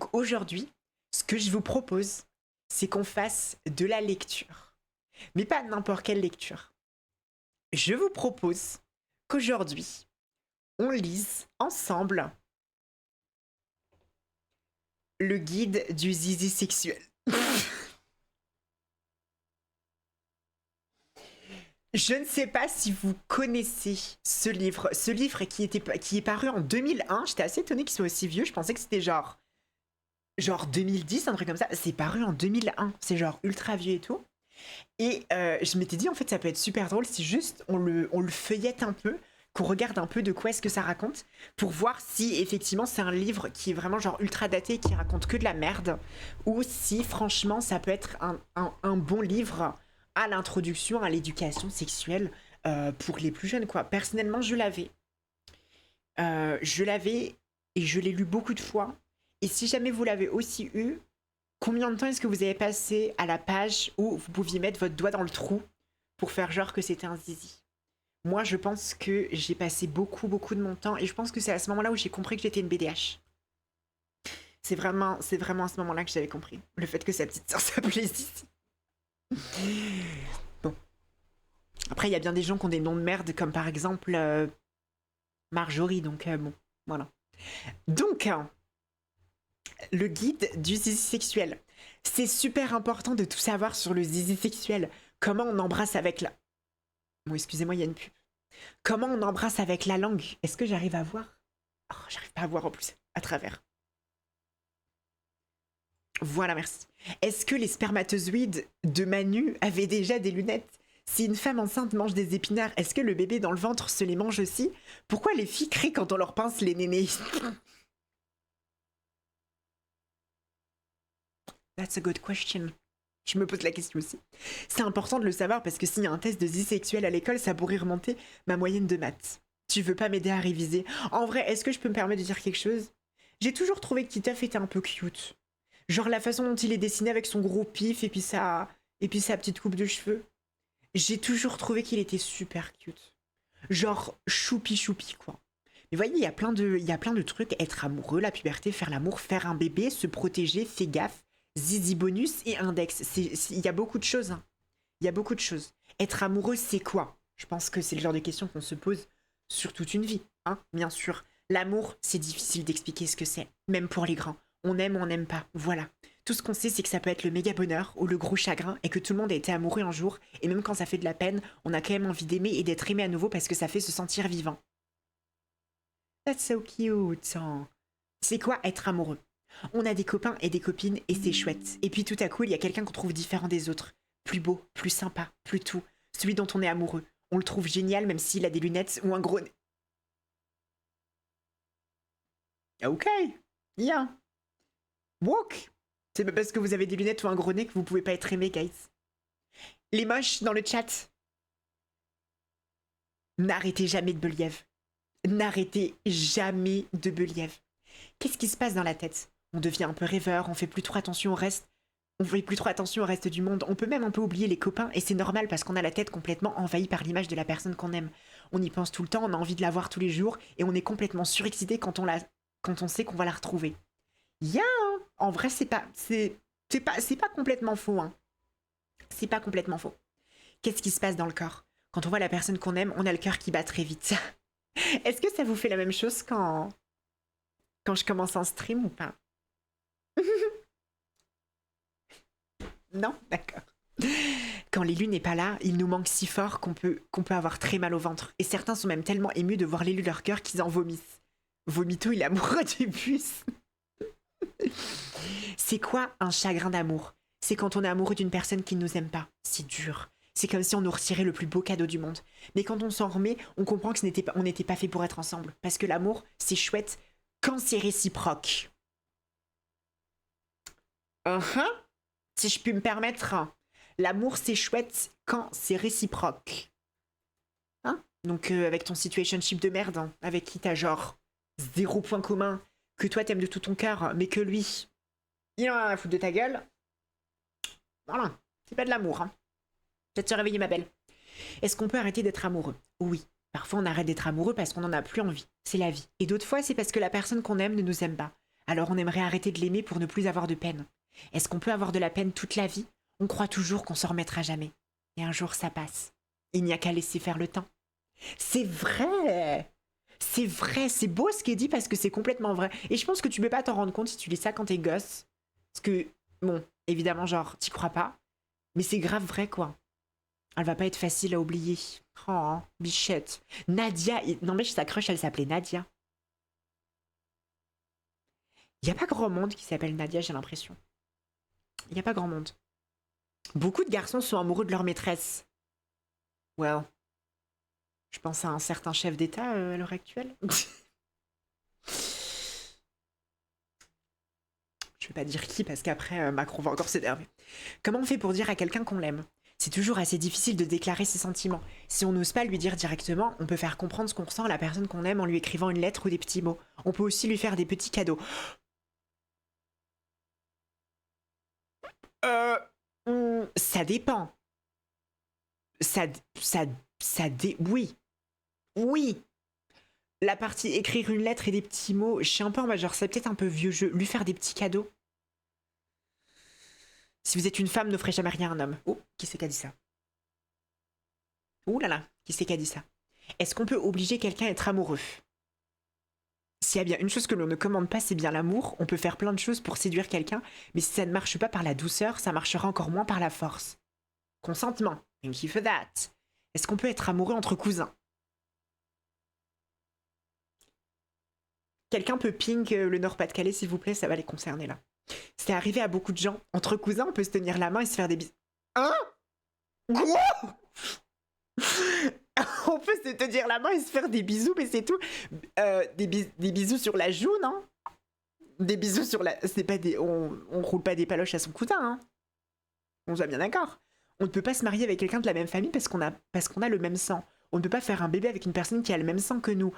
Donc aujourd'hui, ce que je vous propose, c'est qu'on fasse de la lecture. Mais pas n'importe quelle lecture. Je vous propose qu'aujourd'hui, on lise ensemble le guide du zizi sexuel. Je ne sais pas si vous connaissez ce livre qui est paru en 2001. J'étais assez étonnée qu'il soit aussi vieux. Je pensais que c'était genre 2010, un truc comme ça. C'est paru en 2001. C'est genre ultra vieux et tout. Et je m'étais dit, en fait, ça peut être super drôle si juste on le feuillette un peu, qu'on regarde un peu de quoi est-ce que ça raconte, pour voir si effectivement c'est un livre qui est vraiment genre ultra daté, qui raconte que de la merde, ou si franchement ça peut être un bon livre à l'introduction à l'éducation sexuelle pour les plus jeunes, quoi. Personnellement, je l'avais et je l'ai lu beaucoup de fois. Et si jamais vous l'avez aussi eu, combien de temps est-ce que vous avez passé à la page où vous pouviez mettre votre doigt dans le trou pour faire genre que c'était un zizi? Moi, je pense que j'ai passé beaucoup, beaucoup de mon temps et je pense que c'est à ce moment-là où j'ai compris que j'étais une BDH. C'est vraiment à ce moment-là que j'avais compris. Le fait que sa petite sœur s'appelait Zizi. Bon. Après, il y a bien des gens qui ont des noms de merde, comme par exemple Marjorie, donc bon, voilà. Donc, le guide du zizi sexuel. C'est super important de tout savoir sur le zizi sexuel. Comment on embrasse avec la... Bon, excusez-moi, il y a une pub. Comment on embrasse avec la langue? Est-ce que j'arrive à voir? Oh, j'arrive pas à voir en plus, à travers. Voilà, merci. Est-ce que les spermatozoïdes de Manu avaient déjà des lunettes? Si une femme enceinte mange des épinards, est-ce que le bébé dans le ventre se les mange aussi? Pourquoi les filles crient quand on leur pince les nénés? That's a good question. Je me pose la question aussi. C'est important de le savoir parce que s'il y a un test de zizi sexuel à l'école, ça pourrait remonter ma moyenne de maths. Tu veux pas m'aider à réviser? En vrai, est-ce que je peux me permettre de dire quelque chose? J'ai toujours trouvé que Titeuf était un peu cute. Genre la façon dont il est dessiné avec son gros pif et puis sa petite coupe de cheveux. J'ai toujours trouvé qu'il était super cute. Genre choupi choupi quoi. Mais voyez, il y a plein de trucs. Être amoureux, la puberté, faire l'amour, faire un bébé, se protéger, fais gaffe, zizi bonus et index. Il y a beaucoup de choses. Hein. Il y a beaucoup de choses. Être amoureux, c'est quoi? Je pense que c'est le genre de question qu'on se pose sur toute une vie. Hein, bien sûr. L'amour, c'est difficile d'expliquer ce que c'est. Même pour les grands. On aime ou on n'aime pas. Voilà. Tout ce qu'on sait, c'est que ça peut être le méga bonheur ou le gros chagrin et que tout le monde a été amoureux un jour. Et même quand ça fait de la peine, on a quand même envie d'aimer et d'être aimé à nouveau parce que ça fait se sentir vivant. That's so cute. Oh. C'est quoi être amoureux? On a des copains et des copines et c'est chouette. Et puis tout à coup, il y a quelqu'un qu'on trouve différent des autres. Plus beau, plus sympa, plus tout. Celui dont on est amoureux. On le trouve génial même s'il a des lunettes ou un gros nez. Ok, yeah. Walk. C'est pas parce que vous avez des lunettes ou un gros nez que vous pouvez pas être aimé, guys. Les moches dans le chat. N'arrêtez jamais de Believe. N'arrêtez jamais de Believe. Qu'est-ce qui se passe dans la tête? On devient un peu rêveur, on fait plus trop attention au reste. On fait plus trop attention au reste du monde. On peut même un peu oublier les copains et c'est normal parce qu'on a la tête complètement envahie par l'image de la personne qu'on aime. On y pense tout le temps, on a envie de la voir tous les jours et on est complètement surexcité quand on sait qu'on va la retrouver. Yeah, en vrai c'est pas complètement faux. Hein. C'est pas complètement faux. Qu'est-ce qui se passe dans le corps? Quand on voit la personne qu'on aime, on a le cœur qui bat très vite. Est-ce que ça vous fait la même chose quand je commence un stream ou pas? Non? D'accord. Quand l'élu n'est pas là, il nous manque si fort qu'on peut avoir très mal au ventre. Et certains sont même tellement émus de voir l'élu de leur cœur qu'ils en vomissent. Vomito, il est amoureux du bus. C'est quoi un chagrin d'amour? C'est quand on est amoureux d'une personne qui ne nous aime pas. C'est dur. C'est comme si on nous retirait le plus beau cadeau du monde. Mais quand on s'en remet, on comprend que on n'était pas fait pour être ensemble. Parce que l'amour, c'est chouette quand c'est réciproque. Si je puis me permettre, l'amour, c'est chouette quand c'est réciproque. Hein? Donc avec ton situationship de merde, hein, avec qui t'as genre 0 point commun, que toi t'aimes de tout ton cœur, mais que lui, il en a à foutre de ta gueule. Voilà, c'est pas de l'amour. Hein. Peut-être se réveiller, ma belle. Est-ce qu'on peut arrêter d'être amoureux? Oui. Parfois, on arrête d'être amoureux parce qu'on n'en a plus envie. C'est la vie. Et d'autres fois, c'est parce que la personne qu'on aime ne nous aime pas. Alors on aimerait arrêter de l'aimer pour ne plus avoir de peine. Est-ce qu'on peut avoir de la peine toute la vie? On croit toujours qu'on s'en remettra jamais. Et un jour ça passe. Il n'y a qu'à laisser faire le temps. C'est vrai! C'est vrai, c'est beau ce qui est dit parce que c'est complètement vrai. Et je pense que tu peux pas t'en rendre compte si tu lis ça quand t'es gosse. Parce que, bon, évidemment, genre, t'y crois pas. Mais c'est grave vrai, quoi. Elle va pas être facile à oublier. Oh, bichette. Nadia, non mais sa crush, elle s'appelait Nadia. Il y a pas grand monde qui s'appelle Nadia, j'ai l'impression. Il y a pas grand monde. Beaucoup de garçons sont amoureux de leur maîtresse. Well, je pense à un certain chef d'État à l'heure actuelle. Je vais pas dire qui parce qu'après Macron va encore s'énerver. Comment on fait pour dire à quelqu'un qu'on l'aime? C'est toujours assez difficile de déclarer ses sentiments. Si on n'ose pas lui dire directement, on peut faire comprendre ce qu'on ressent à la personne qu'on aime en lui écrivant une lettre ou des petits mots. On peut aussi lui faire des petits cadeaux. Ça dépend. Oui. Oui. La partie écrire une lettre et des petits mots, je suis un peu en mode genre, c'est peut-être un peu vieux jeu. Lui faire des petits cadeaux. Si vous êtes une femme, n'offrez jamais rien à un homme. Oh, qui c'est qui a dit ça? Ouh là là, qui c'est qui a dit ça? Est-ce qu'on peut obliger quelqu'un à être amoureux? S'il y a bien une chose que l'on ne commande pas, c'est bien l'amour. On peut faire plein de choses pour séduire quelqu'un, mais si ça ne marche pas par la douceur, ça marchera encore moins par la force. Consentement. Thank you for that. Est-ce qu'on peut être amoureux entre cousins? Quelqu'un peut ping le Nord-Pas-de-Calais, s'il vous plaît, ça va les concerner là. C'est arrivé à beaucoup de gens. Entre cousins, on peut se tenir la main et se faire des bisous. Hein? Quoi? On peut se tenir la main et se faire des bisous, mais c'est tout. Des bisous sur la joue, non? Des bisous sur la... C'est pas des... On roule pas des paloches à son cousin, hein? On soit bien d'accord. On ne peut pas se marier avec quelqu'un de la même famille parce qu'on a le même sang. On ne peut pas faire un bébé avec une personne qui a le même sang que nous.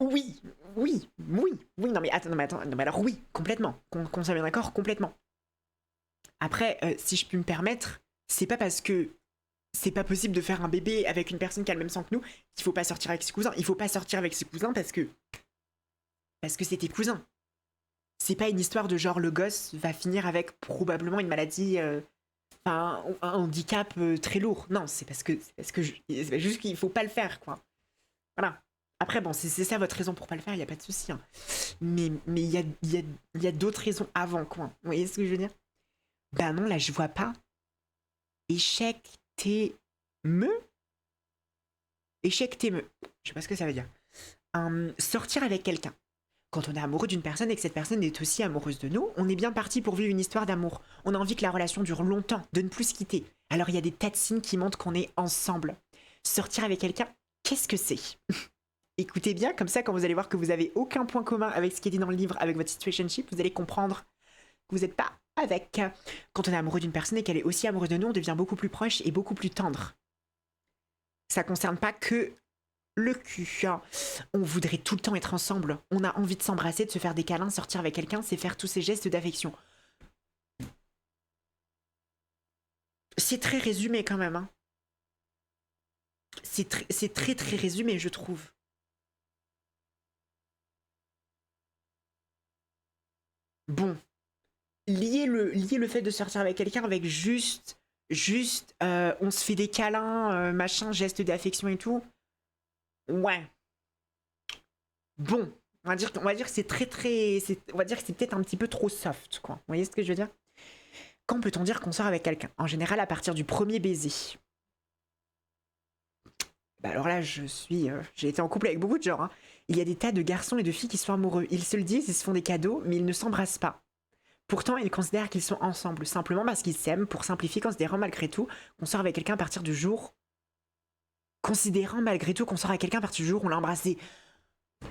Oui, non mais attends, non mais alors oui, complètement, qu'on soit bien d'accord, complètement. Après, si je puis me permettre, c'est pas parce que c'est pas possible de faire un bébé avec une personne qui a le même sang que nous qu'il faut pas sortir avec ses cousins. Il faut pas sortir avec ses cousins parce que c'est tes cousins. C'est pas une histoire de genre le gosse va finir avec probablement une maladie, un handicap très lourd. Non, c'est parce que c'est juste qu'il faut pas le faire, quoi. Voilà. Après, bon, c'est ça votre raison pour pas le faire, il y a pas de souci. Hein. Mais il y a d'autres raisons avant, quoi. Vous voyez ce que je veux dire? Ben non, là, je vois pas. Échec, me. Échec, me. Je sais pas ce que ça veut dire. Sortir avec quelqu'un. Quand on est amoureux d'une personne et que cette personne est aussi amoureuse de nous, on est bien parti pour vivre une histoire d'amour. On a envie que la relation dure longtemps, de ne plus se quitter. Alors il y a des tas de signes qui montrent qu'on est ensemble. Sortir avec quelqu'un, qu'est-ce que c'est? Écoutez bien, comme ça, quand vous allez voir que vous avez aucun point commun avec ce qui est dit dans le livre, avec votre situationship, vous allez comprendre que vous n'êtes pas avec. Quand on est amoureux d'une personne et qu'elle est aussi amoureuse de nous, on devient beaucoup plus proche et beaucoup plus tendre. Ça concerne pas que le cul. On voudrait tout le temps être ensemble. On a envie de s'embrasser, de se faire des câlins, sortir avec quelqu'un, c'est faire tous ces gestes d'affection. C'est très résumé quand même. Hein. C'est très très résumé, je trouve. Bon, lier le fait de sortir avec quelqu'un avec juste on se fait des câlins, machin, gestes d'affection et tout. Ouais. Bon, on va dire que c'est très très, on va dire que c'est peut-être un petit peu trop soft, quoi. Vous voyez ce que je veux dire? Quand peut-on dire qu'on sort avec quelqu'un? En général, à partir du premier baiser. Bah alors là, j'ai été en couple avec beaucoup de gens. Hein. Il y a des tas de garçons et de filles qui sont amoureux. Ils se le disent, ils se font des cadeaux, mais ils ne s'embrassent pas. Pourtant, ils considèrent qu'ils sont ensemble, simplement parce qu'ils s'aiment, pour simplifier, considérant malgré tout qu'on sort avec quelqu'un à partir du jour. Considérant malgré tout qu'on sort avec quelqu'un à partir du jour où on l'a embrassé.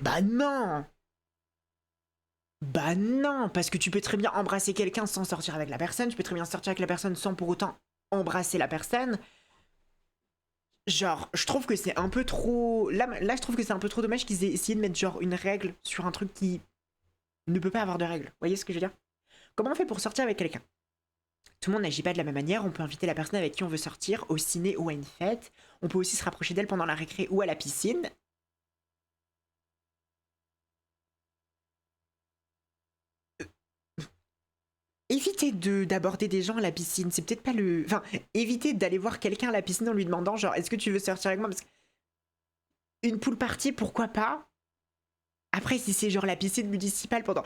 Bah non! Bah non! Parce que tu peux très bien embrasser quelqu'un sans sortir avec la personne, tu peux très bien sortir avec la personne sans pour autant embrasser la personne. Genre, je trouve que c'est un peu trop. Là, je trouve que c'est un peu trop dommage qu'ils aient essayé de mettre genre une règle sur un truc qui ne peut pas avoir de règle. Vous voyez ce que je veux dire? Comment on fait pour sortir avec quelqu'un? Tout le monde n'agit pas de la même manière. On peut inviter la personne avec qui on veut sortir au ciné ou à une fête. On peut aussi se rapprocher d'elle pendant la récré ou à la piscine. évitez d'aborder des gens à la piscine. C'est peut-être pas le... Enfin, évitez d'aller voir quelqu'un à la piscine en lui demandant genre, est-ce que tu veux sortir avec moi? Parce que une pool party, pourquoi pas? Après, si c'est genre la piscine municipale pendant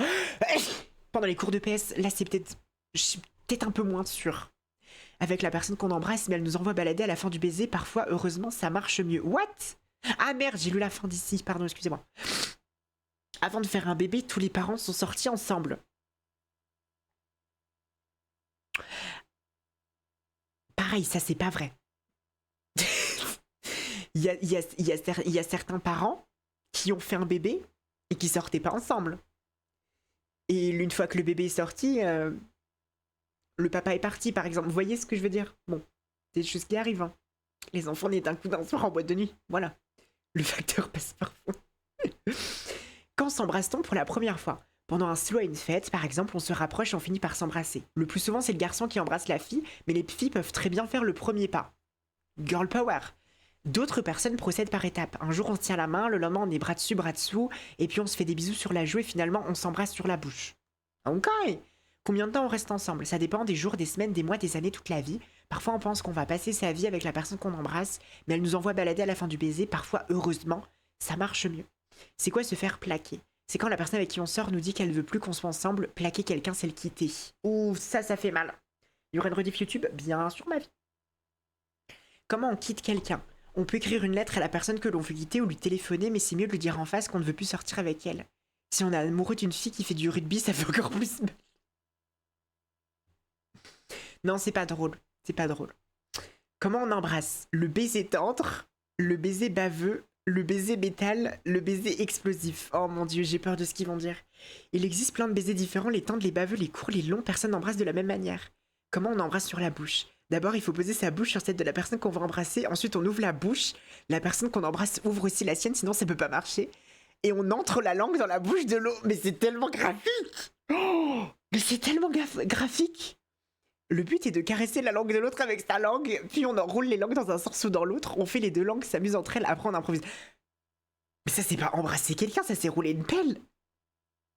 les cours de PS, là c'est peut-être... Je suis peut-être un peu moins sûre. Avec la personne qu'on embrasse, mais elle nous envoie balader à la fin du baiser. Parfois, heureusement, ça marche mieux. What? Ah merde, j'ai lu la fin d'ici. Pardon, excusez-moi. Avant de faire un bébé, tous les parents sont sortis ensemble. Pareil, ça c'est pas vrai. Il y a certains parents qui ont fait un bébé et qui sortaient pas ensemble. Et une fois que le bébé est sorti, le papa est parti, par exemple. Vous voyez ce que je veux dire? Bon, c'est des choses qui arrivent. Hein. Les enfants naissent d'un coup d'un soir en boîte de nuit. Voilà. Le facteur passe parfois. Quand s'embrasse-t-on pour la première fois? Pendant un slow à une fête, par exemple, on se rapproche et on finit par s'embrasser. Le plus souvent, c'est le garçon qui embrasse la fille, mais les filles peuvent très bien faire le premier pas. Girl power. D'autres personnes procèdent par étapes. Un jour, on se tient la main, le lendemain, on est bras dessus, bras dessous, et puis on se fait des bisous sur la joue et finalement, on s'embrasse sur la bouche. Ok. Combien de temps on reste ensemble? Ça dépend des jours, des semaines, des mois, des années, toute la vie. Parfois, on pense qu'on va passer sa vie avec la personne qu'on embrasse, mais elle nous envoie balader à la fin du baiser. Parfois, heureusement, ça marche mieux. C'est quoi se faire plaquer? C'est quand la personne avec qui on sort nous dit qu'elle ne veut plus qu'on soit ensemble. Plaquer quelqu'un, c'est le quitter. Ouh, ça fait mal. Il y aura une rediff YouTube? Bien sûr, ma vie. Comment on quitte quelqu'un? On peut écrire une lettre à la personne que l'on veut quitter ou lui téléphoner, mais c'est mieux de lui dire en face qu'on ne veut plus sortir avec elle. Si on est amoureux d'une fille qui fait du rugby, ça fait encore plus mal. Non, c'est pas drôle. C'est pas drôle. Comment on embrasse? Le baiser tendre, le baiser baveux, le baiser métal, le baiser explosif. Oh mon dieu, j'ai peur de ce qu'ils vont dire. Il existe plein de baisers différents, les tendres, les baveux, les courts, les longs, personne n'embrasse de la même manière. Comment on embrasse sur la bouche? D'abord, il faut poser sa bouche sur celle de la personne qu'on va embrasser. Ensuite, on ouvre la bouche. La personne qu'on embrasse ouvre aussi la sienne, sinon ça peut pas marcher. Et on entre la langue dans la bouche de l'autre. Mais c'est tellement graphique! Oh, mais c'est tellement graphique! Le but est de caresser la langue de l'autre avec sa langue, puis on enroule les langues dans un sens ou dans l'autre. On fait les deux langues, s'amusent entre elles, après on improvise. Mais ça, c'est pas embrasser quelqu'un, ça c'est rouler une pelle!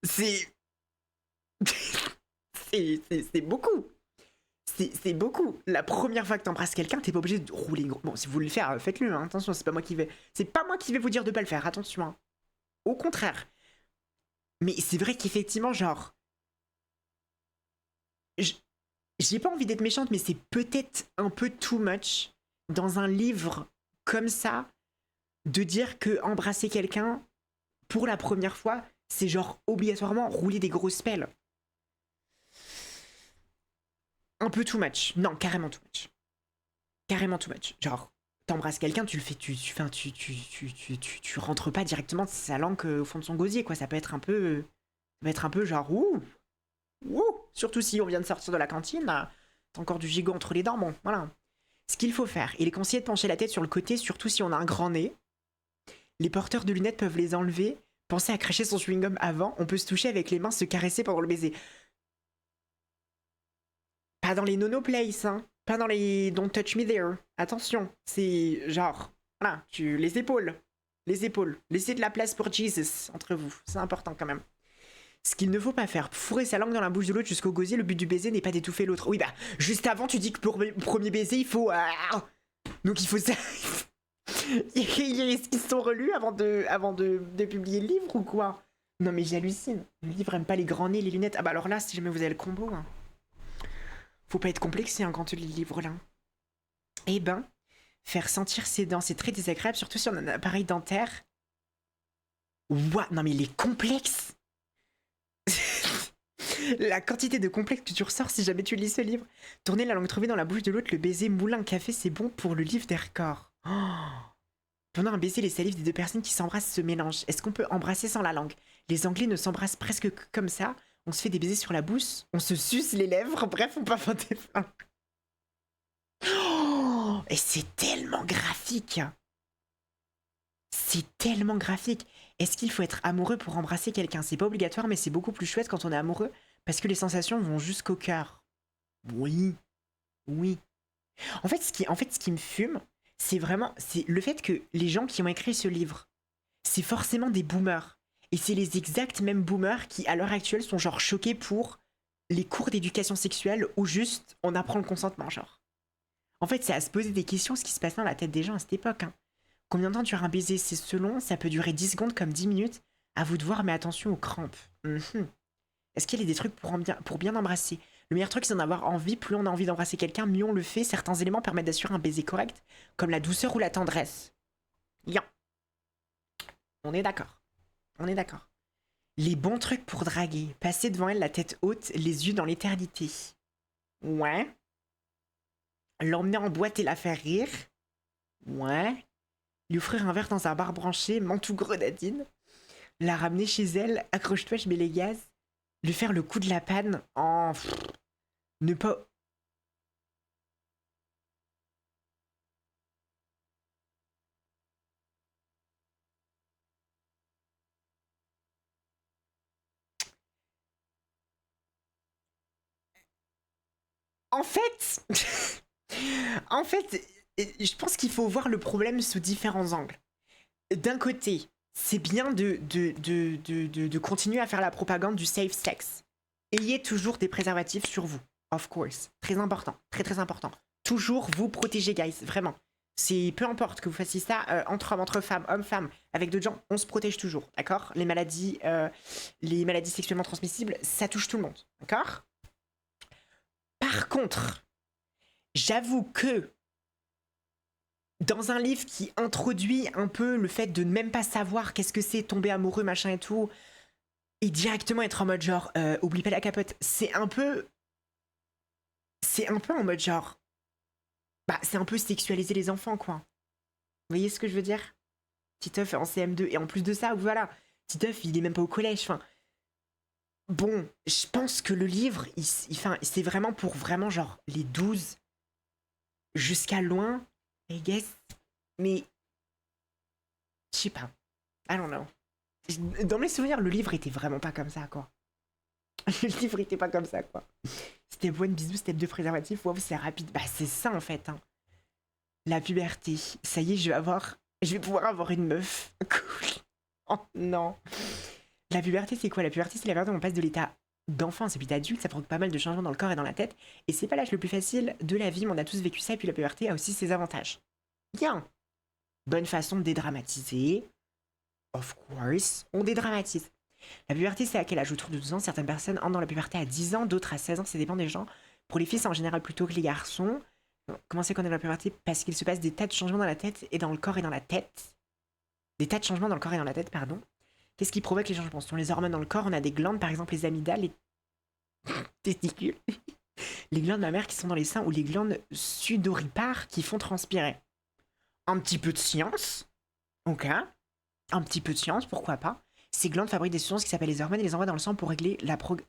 C'est. c'est beaucoup! C'est beaucoup. La première fois que t'embrasses quelqu'un, t'es pas obligé de rouler une... Bon, si vous voulez le faire, faites-le, hein. Attention, c'est pas moi qui vais... C'est pas moi qui vais vous dire de pas le faire, attention. Hein. Au contraire. Mais c'est vrai qu'effectivement, genre... J'ai pas envie d'être méchante, mais c'est peut-être un peu too much dans un livre comme ça de dire que embrasser quelqu'un pour la première fois, c'est genre obligatoirement rouler des grosses pelles. Un peu too much. Non, carrément too much. Carrément too much. Genre, t'embrasses quelqu'un, tu le fais, tu rentres pas directement sa langue au fond de son gosier, quoi. Ça peut être un peu genre, ouh. Surtout si on vient de sortir de la cantine, t'as encore du gigot entre les dents, bon, voilà. Ce qu'il faut faire, il est conseillé de pencher la tête sur le côté, surtout si on a un grand nez. Les porteurs de lunettes peuvent les enlever. Pensez à cracher son chewing-gum avant. On peut se toucher avec les mains, se caresser pendant le baiser. Pas dans les nono place, hein. Pas dans les don't touch me there. Attention, c'est genre, voilà, les épaules. Laissez de la place pour Jesus entre vous. C'est important quand même. Ce qu'il ne faut pas faire, fourrer sa langue dans la bouche de l'autre jusqu'au gosier, le but du baiser n'est pas d'étouffer l'autre. Oui, bah, juste avant, tu dis que pour le premier baiser, il faut... Donc il faut ça... Est-ce qu'ils se sont relus avant de publier le livre ou quoi? Non mais j'hallucine. Le livre aime pas les grands nez, les lunettes. Ah bah alors là, si jamais vous avez le combo... Hein. Faut pas être complexé hein, quand tu lis le livre là. Eh ben, faire sentir ses dents, c'est très désagréable, surtout si on a un appareil dentaire. What? Non mais il est complexe. La quantité de complexe que tu ressors si jamais tu lis ce livre. Tourner la langue trouvée dans la bouche de l'autre, le baiser moulin café, c'est bon pour le livre des records. Oh. Pendant un baiser, les salives des deux personnes qui s'embrassent se mélangent. Est-ce qu'on peut embrasser sans la langue? Les Anglais ne s'embrassent presque que comme ça. On se fait des baisers sur la bouche, on se suce les lèvres, bref, on peut inventer plein. Oh, et c'est tellement graphique. C'est tellement graphique. Est-ce qu'il faut être amoureux pour embrasser quelqu'un? C'est pas obligatoire, mais c'est beaucoup plus chouette quand on est amoureux, parce que les sensations vont jusqu'au cœur. Oui. En fait, ce qui me fume, c'est le fait que les gens qui ont écrit ce livre, c'est forcément des boomers. Et c'est les exacts mêmes boomers qui, à l'heure actuelle, sont genre choqués pour les cours d'éducation sexuelle où juste on apprend le consentement, genre. En fait, c'est à se poser des questions ce qui se passe dans la tête des gens à cette époque. Hein. Combien de temps dure un baiser? C'est selon, ça peut durer 10 secondes comme 10 minutes. À vous de voir, mais attention aux crampes. Est-ce qu'il y a des trucs pour bien embrasser? Le meilleur truc, c'est d'en avoir envie. Plus on a envie d'embrasser quelqu'un, mieux on le fait. Certains éléments permettent d'assurer un baiser correct, comme la douceur ou la tendresse. Bien. On est d'accord. On est d'accord. Les bons trucs pour draguer. Passer devant elle la tête haute, les yeux dans l'éternité. Ouais. L'emmener en boîte et la faire rire. Ouais. Lui offrir un verre dans un bar branché, mantou grenadine. La ramener chez elle, accroche-toi, je mets les gaz. Lui faire le coup de la panne en... ne pas... En fait... en fait, je pense qu'il faut voir le problème sous différents angles. D'un côté, c'est bien de continuer à faire la propagande du safe sex. Ayez toujours des préservatifs sur vous, of course. Très important, très très important. Toujours vous protéger, guys, vraiment. C'est peu importe que vous fassiez ça entre hommes, entre femmes, hommes-femmes, avec d'autres gens, on se protège toujours, d'accord? Les maladies sexuellement transmissibles, ça touche tout le monde, d'accord? Par contre, j'avoue que dans un livre qui introduit un peu le fait de ne même pas savoir qu'est-ce que c'est tomber amoureux, machin et tout, et directement être en mode genre, oublie pas la capote, c'est un peu en mode genre, bah c'est un peu sexualiser les enfants, quoi. Vous voyez ce que je veux dire? Titeuf en CM2, et en plus de ça, voilà, Titeuf il est même pas au collège, enfin... Bon, je pense que le livre, c'est vraiment pour vraiment genre les 12 jusqu'à loin, I guess, mais je sais pas, I don't know. Dans mes souvenirs, le livre était vraiment pas comme ça, quoi. Le livre était pas comme ça, quoi. Step 1, bisous, step 2, préservatif, wow, c'est rapide. Bah, c'est ça, en fait. Hein. La puberté. Ça y est, je vais pouvoir avoir une meuf. Cool. Oh, non. La puberté, c'est quoi? La puberté, c'est la période où on passe de l'état d'enfance et puis d'adulte. Ça provoque pas mal de changements dans le corps et dans la tête. Et c'est pas l'âge le plus facile de la vie, mais on a tous vécu ça. Et puis la puberté a aussi ses avantages. Bien. Bonne façon de dédramatiser. Of course, on dédramatise. La puberté, c'est à quel âge? Autour de 12 ans. Certaines personnes entrent dans la puberté à 10 ans, d'autres à 16 ans, ça dépend des gens. Pour les filles, c'est en général plutôt que les garçons. Comment c'est qu'on est dans la puberté? Parce qu'il se passe des tas de changements dans la tête et dans le corps et dans la tête. Des tas de changements dans le corps et dans la tête, pardon. Qu'est-ce qui provoque les changements? Ce sont les hormones dans le corps. On a des glandes, par exemple les amygdales, les testicules, les glandes mammaires qui sont dans les seins ou les glandes sudoripares qui font transpirer. Un petit peu de science, ok. Un petit peu de science, pourquoi pas. Ces glandes fabriquent des substances qui s'appellent les hormones et les envoient dans le sang pour régler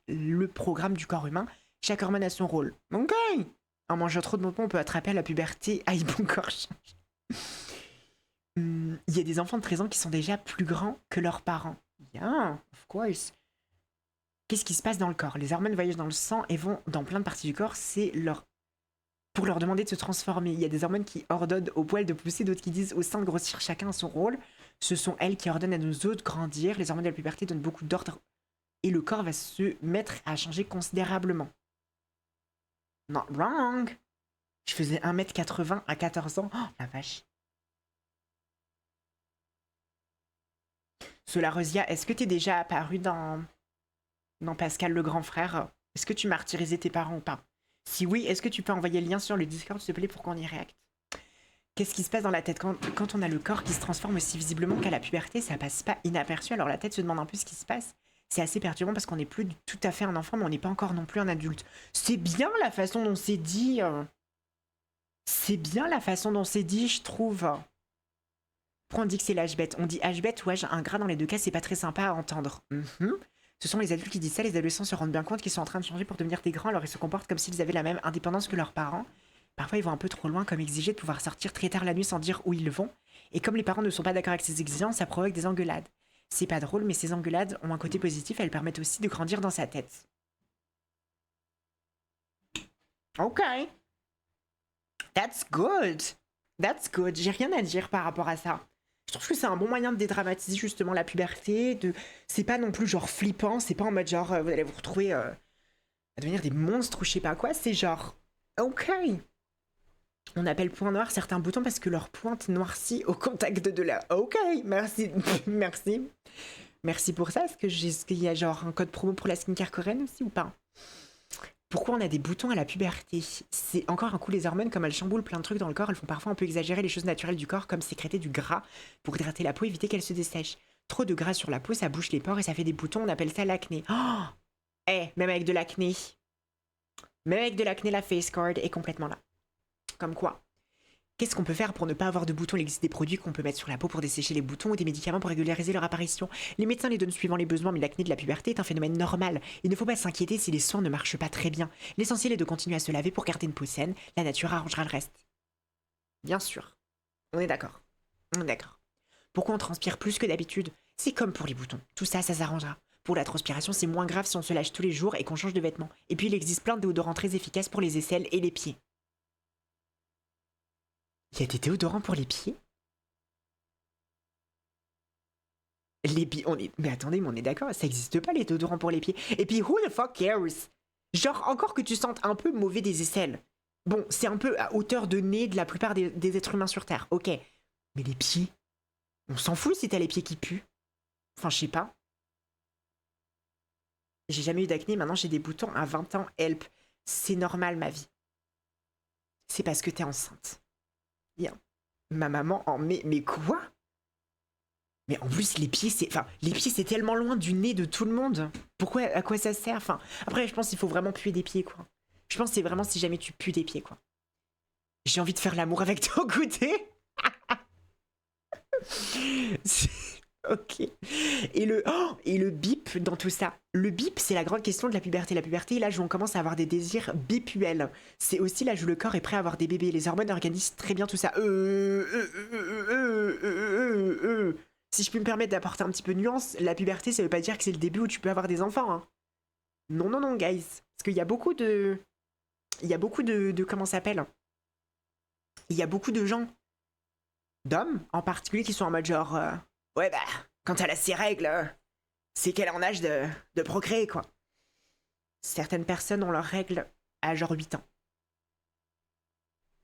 le programme du corps humain. Chaque hormone a son rôle. Ok. En mangeant trop de bonbons, on peut attraper à la puberté. Aïe, bon corps change. Il y a des enfants de 13 ans qui sont déjà plus grands que leurs parents. Yeah, of course. Qu'est-ce qui se passe dans le corps? Les hormones voyagent dans le sang et vont dans plein de parties du corps. C'est pour leur demander de se transformer. Il y a des hormones qui ordonnent aux poils de pousser, d'autres qui disent au sein de grossir, chacun a son rôle. Ce sont elles qui ordonnent à nos os de grandir. Les hormones de la puberté donnent beaucoup d'ordre et le corps va se mettre à changer considérablement. Not wrong. Je faisais 1m80 à 14 ans. Oh, la vache. Solarosia, est-ce que t'es déjà apparu dans Pascal le grand frère? Est-ce que tu martyrisais tes parents ou pas? Si oui, est-ce que tu peux envoyer le lien sur le Discord, s'il te plaît, pour qu'on y réacte? Qu'est-ce qui se passe dans la tête quand on a le corps qui se transforme aussi visiblement qu'à la puberté? Ça passe pas inaperçu, alors la tête se demande un peu ce qui se passe. C'est assez perturbant parce qu'on n'est plus tout à fait un enfant, mais on n'est pas encore non plus un adulte. C'est bien la façon dont c'est dit. C'est bien la façon dont c'est dit, je trouve. Pourquoi on dit que c'est l'âge bête? On dit âge bête ou âge ingrat dans les deux cas, c'est pas très sympa à entendre. Ce sont les adultes qui disent ça, les adolescents se rendent bien compte qu'ils sont en train de changer pour devenir des grands, alors ils se comportent comme s'ils avaient la même indépendance que leurs parents. Parfois ils vont un peu trop loin, comme exiger de pouvoir sortir très tard la nuit sans dire où ils vont. Et comme les parents ne sont pas d'accord avec ces exigences, ça provoque des engueulades. C'est pas drôle, mais ces engueulades ont un côté positif, elles permettent aussi de grandir dans sa tête. Ok. That's good. That's good. J'ai rien à dire par rapport à ça. Je trouve que c'est un bon moyen de dédramatiser justement la puberté. C'est pas non plus genre flippant, c'est pas en mode genre vous allez vous retrouver À devenir des monstres ou je sais pas quoi, c'est genre... Ok. On appelle point noir certains boutons parce que leur pointe noircit au contact de la... Ok, merci, merci. Merci pour ça. Est-ce qu'il y a genre un code promo pour la skincare coréenne aussi ou pas? Pourquoi on a des boutons à la puberté? C'est encore un coup les hormones, comme elles chamboulent plein de trucs dans le corps, elles font parfois un peu exagérer les choses naturelles du corps, comme sécréter du gras pour hydrater la peau, éviter qu'elle se dessèche. Trop de gras sur la peau, ça bouche les pores et ça fait des boutons, on appelle ça l'acné. Oh, même avec de l'acné. Même avec de l'acné, la face card est complètement là. Comme quoi? Qu'est-ce qu'on peut faire pour ne pas avoir de boutons? Il existe des produits qu'on peut mettre sur la peau pour dessécher les boutons ou des médicaments pour régulariser leur apparition. Les médecins les donnent suivant les besoins, mais l'acné de la puberté est un phénomène normal. Il ne faut pas s'inquiéter si les soins ne marchent pas très bien. L'essentiel est de continuer à se laver pour garder une peau saine. La nature arrangera le reste. Bien sûr. On est d'accord. On est d'accord. Pourquoi on transpire plus que d'habitude? C'est comme pour les boutons. Tout ça, ça s'arrangera. Pour la transpiration, c'est moins grave si on se lâche tous les jours et qu'on change de vêtements. Et puis il existe plein de déodorants très efficaces pour les aisselles et les pieds. Il y a des déodorants pour les pieds? Les pieds, on est... Mais attendez, mais on est d'accord, ça existe pas les déodorants pour les pieds. Et puis, who the fuck cares? Genre, encore que tu sentes un peu mauvais des aisselles. Bon, c'est un peu à hauteur de nez de la plupart des êtres humains sur Terre, ok. Mais les pieds? On s'en fout si t'as les pieds qui puent. Enfin, je sais pas. J'ai jamais eu d'acné, maintenant j'ai des boutons à 20 ans, help. C'est normal, ma vie. C'est parce que t'es enceinte. Bien. Ma maman en met... Mais quoi? Mais en plus, les pieds, c'est... Enfin, les pieds, c'est tellement loin du nez de tout le monde. Pourquoi? À quoi ça sert? Enfin, après, je pense qu'il faut vraiment puer des pieds, quoi. Je pense que c'est vraiment si jamais tu pues des pieds, quoi. J'ai envie de faire l'amour avec ton goûter. Ok. Et le bip dans tout ça. Le bip, c'est la grande question de la puberté. La puberté, l'âge où on commence à avoir des désirs bipuels. C'est aussi l'âge où le corps est prêt à avoir des bébés. Les hormones organisent très bien tout ça. Si je peux me permettre d'apporter un petit peu de nuance, la puberté, ça veut pas dire que c'est le début où tu peux avoir des enfants. Hein. Non, non, non, guys. Parce qu'il y a beaucoup de... Il y a beaucoup de comment ça s'appelle? Il y a beaucoup de gens, d'hommes en particulier, qui sont en mode genre... ouais, bah, quand elle a ses règles, c'est qu'elle est en âge de procréer, quoi. Certaines personnes ont leurs règles à genre 8 ans.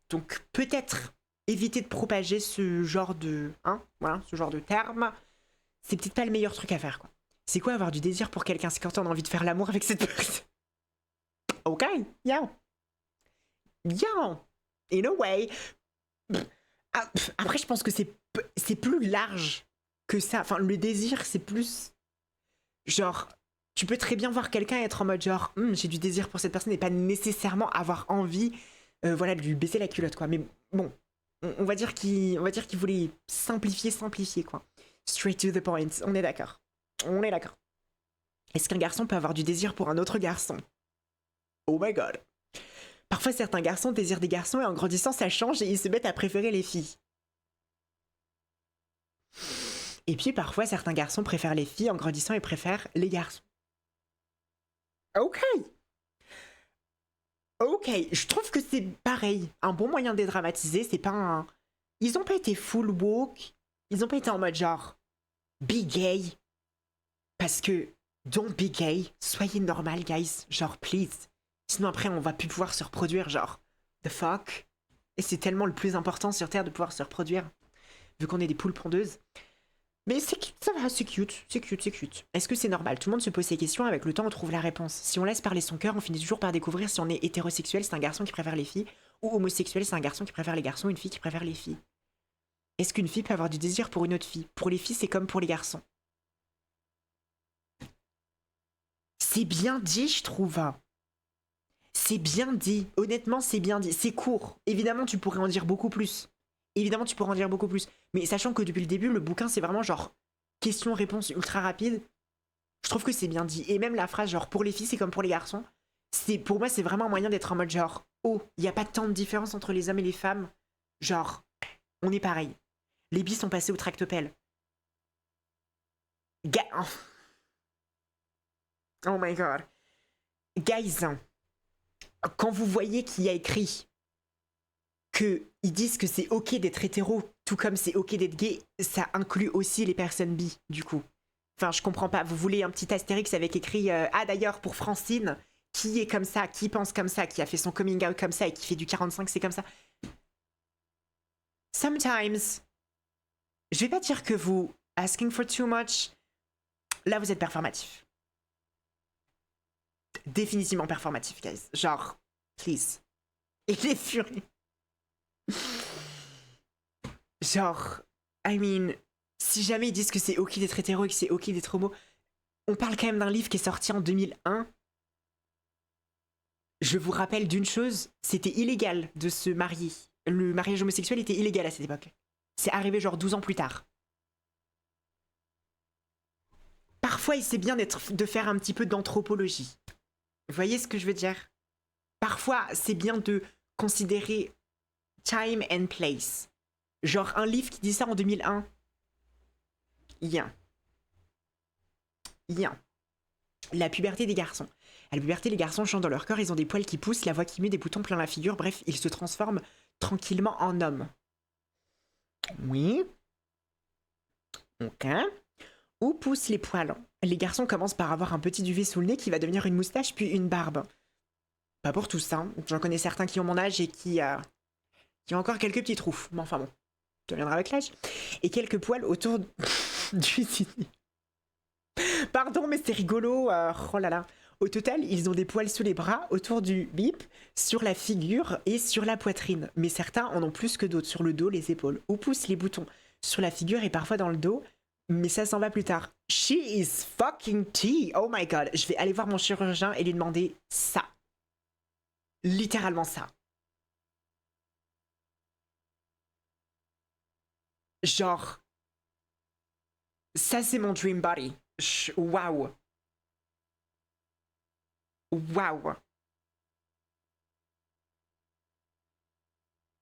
Donc, peut-être éviter de propager ce genre de... Hein, voilà, ce genre de terme. C'est peut-être pas le meilleur truc à faire, quoi. C'est quoi avoir du désir pour quelqu'un? C'est quand on a envie de faire l'amour avec cette personne. Ok, yeah. Yeah. In a way. Après, je pense que c'est plus large que ça. Enfin, le désir, c'est plus... Genre, tu peux très bien voir quelqu'un être en mode genre, j'ai du désir pour cette personne et pas nécessairement avoir envie, voilà, de lui baisser la culotte, quoi. Mais bon, on va dire qu'il voulait simplifier, quoi. Straight to the point, on est d'accord. On est d'accord. Est-ce qu'un garçon peut avoir du désir pour un autre garçon? Oh my god. Parfois, certains garçons désirent des garçons et en grandissant, ça change et ils se mettent à préférer les filles. Et puis parfois, certains garçons préfèrent les filles en grandissant et préfèrent les garçons. Ok. Ok, je trouve que c'est pareil. Un bon moyen de dédramatiser, c'est pas un... Ils ont pas été full woke. Ils ont pas été en mode genre... Be gay. Parce que... Don't be gay. Soyez normal, guys. Genre, please. Sinon après, on va plus pouvoir se reproduire, genre... The fuck. Et c'est tellement le plus important sur Terre de pouvoir se reproduire. Vu qu'on est des poules pondeuses. Mais ça va, c'est cute, c'est cute, c'est cute. Est-ce que c'est normal? Tout le monde se pose ces questions, avec le temps on trouve la réponse. Si on laisse parler son cœur, on finit toujours par découvrir si on est hétérosexuel, c'est un garçon qui préfère les filles, ou homosexuel, c'est un garçon qui préfère les garçons, une fille qui préfère les filles. Est-ce qu'une fille peut avoir du désir pour une autre fille? Pour les filles, c'est comme pour les garçons. C'est bien dit, je trouve. C'est bien dit. Honnêtement, c'est bien dit. C'est court. Évidemment, tu pourrais en dire beaucoup plus. Mais sachant que depuis le début, le bouquin, c'est vraiment genre question-réponse ultra rapide. Je trouve que c'est bien dit. Et même la phrase genre pour les filles, c'est comme pour les garçons. Pour moi, c'est vraiment un moyen d'être en mode genre oh, il n'y a pas tant de différence entre les hommes et les femmes. Genre, on est pareil. Les billes sont passées au tractopelle. Oh my god. Guys, quand vous voyez qu'il y a écrit qu'ils disent que c'est ok d'être hétéro, tout comme c'est ok d'être gay, ça inclut aussi les personnes bi, du coup. Enfin, je comprends pas. Vous voulez un petit astérix avec écrit ah d'ailleurs, pour Francine, qui est comme ça, qui pense comme ça, qui a fait son coming out comme ça et qui fait du 45, c'est comme ça. Sometimes, je vais pas dire que vous asking for too much. Là, vous êtes performatif. Définitivement performatif, guys. Genre, please. Il est furieux. Genre, I mean, si jamais ils disent que c'est ok d'être hétéro et que c'est ok d'être homo, on parle quand même d'un livre qui est sorti en 2001. Je vous rappelle d'une chose, c'était illégal de se marier. Le mariage homosexuel était illégal à cette époque. C'est arrivé genre 12 ans plus tard. Parfois, il c'est bien de faire un petit peu d'anthropologie. Vous voyez ce que je veux dire? Parfois, c'est bien de considérer time and place. Genre un livre qui dit ça en 2001. Yeah. La puberté des garçons. À la puberté, les garçons chantent dans leur corps, ils ont des poils qui poussent, la voix qui mue, des boutons plein la figure, bref, ils se transforment tranquillement en hommes. Oui. Ok. Où poussent les poils? Les garçons commencent par avoir un petit duvet sous le nez qui va devenir une moustache puis une barbe. Pas pour tous, hein. J'en connais certains qui ont mon âge et qui ont encore quelques petits trous. Mais enfin bon, ça viendra avec l'âge. Et quelques poils autour du zizi. Pardon, mais c'est rigolo. Oh là là. Au total, ils ont des poils sous les bras, autour du bip, sur la figure et sur la poitrine. Mais certains en ont plus que d'autres, sur le dos, les épaules. Où poussent les boutons? Sur la figure et parfois dans le dos. Mais ça s'en va plus tard. She is fucking tea. Oh my god. Je vais aller voir mon chirurgien et lui demander ça. Littéralement ça. Genre, ça c'est mon dream body. Waouh. Waouh.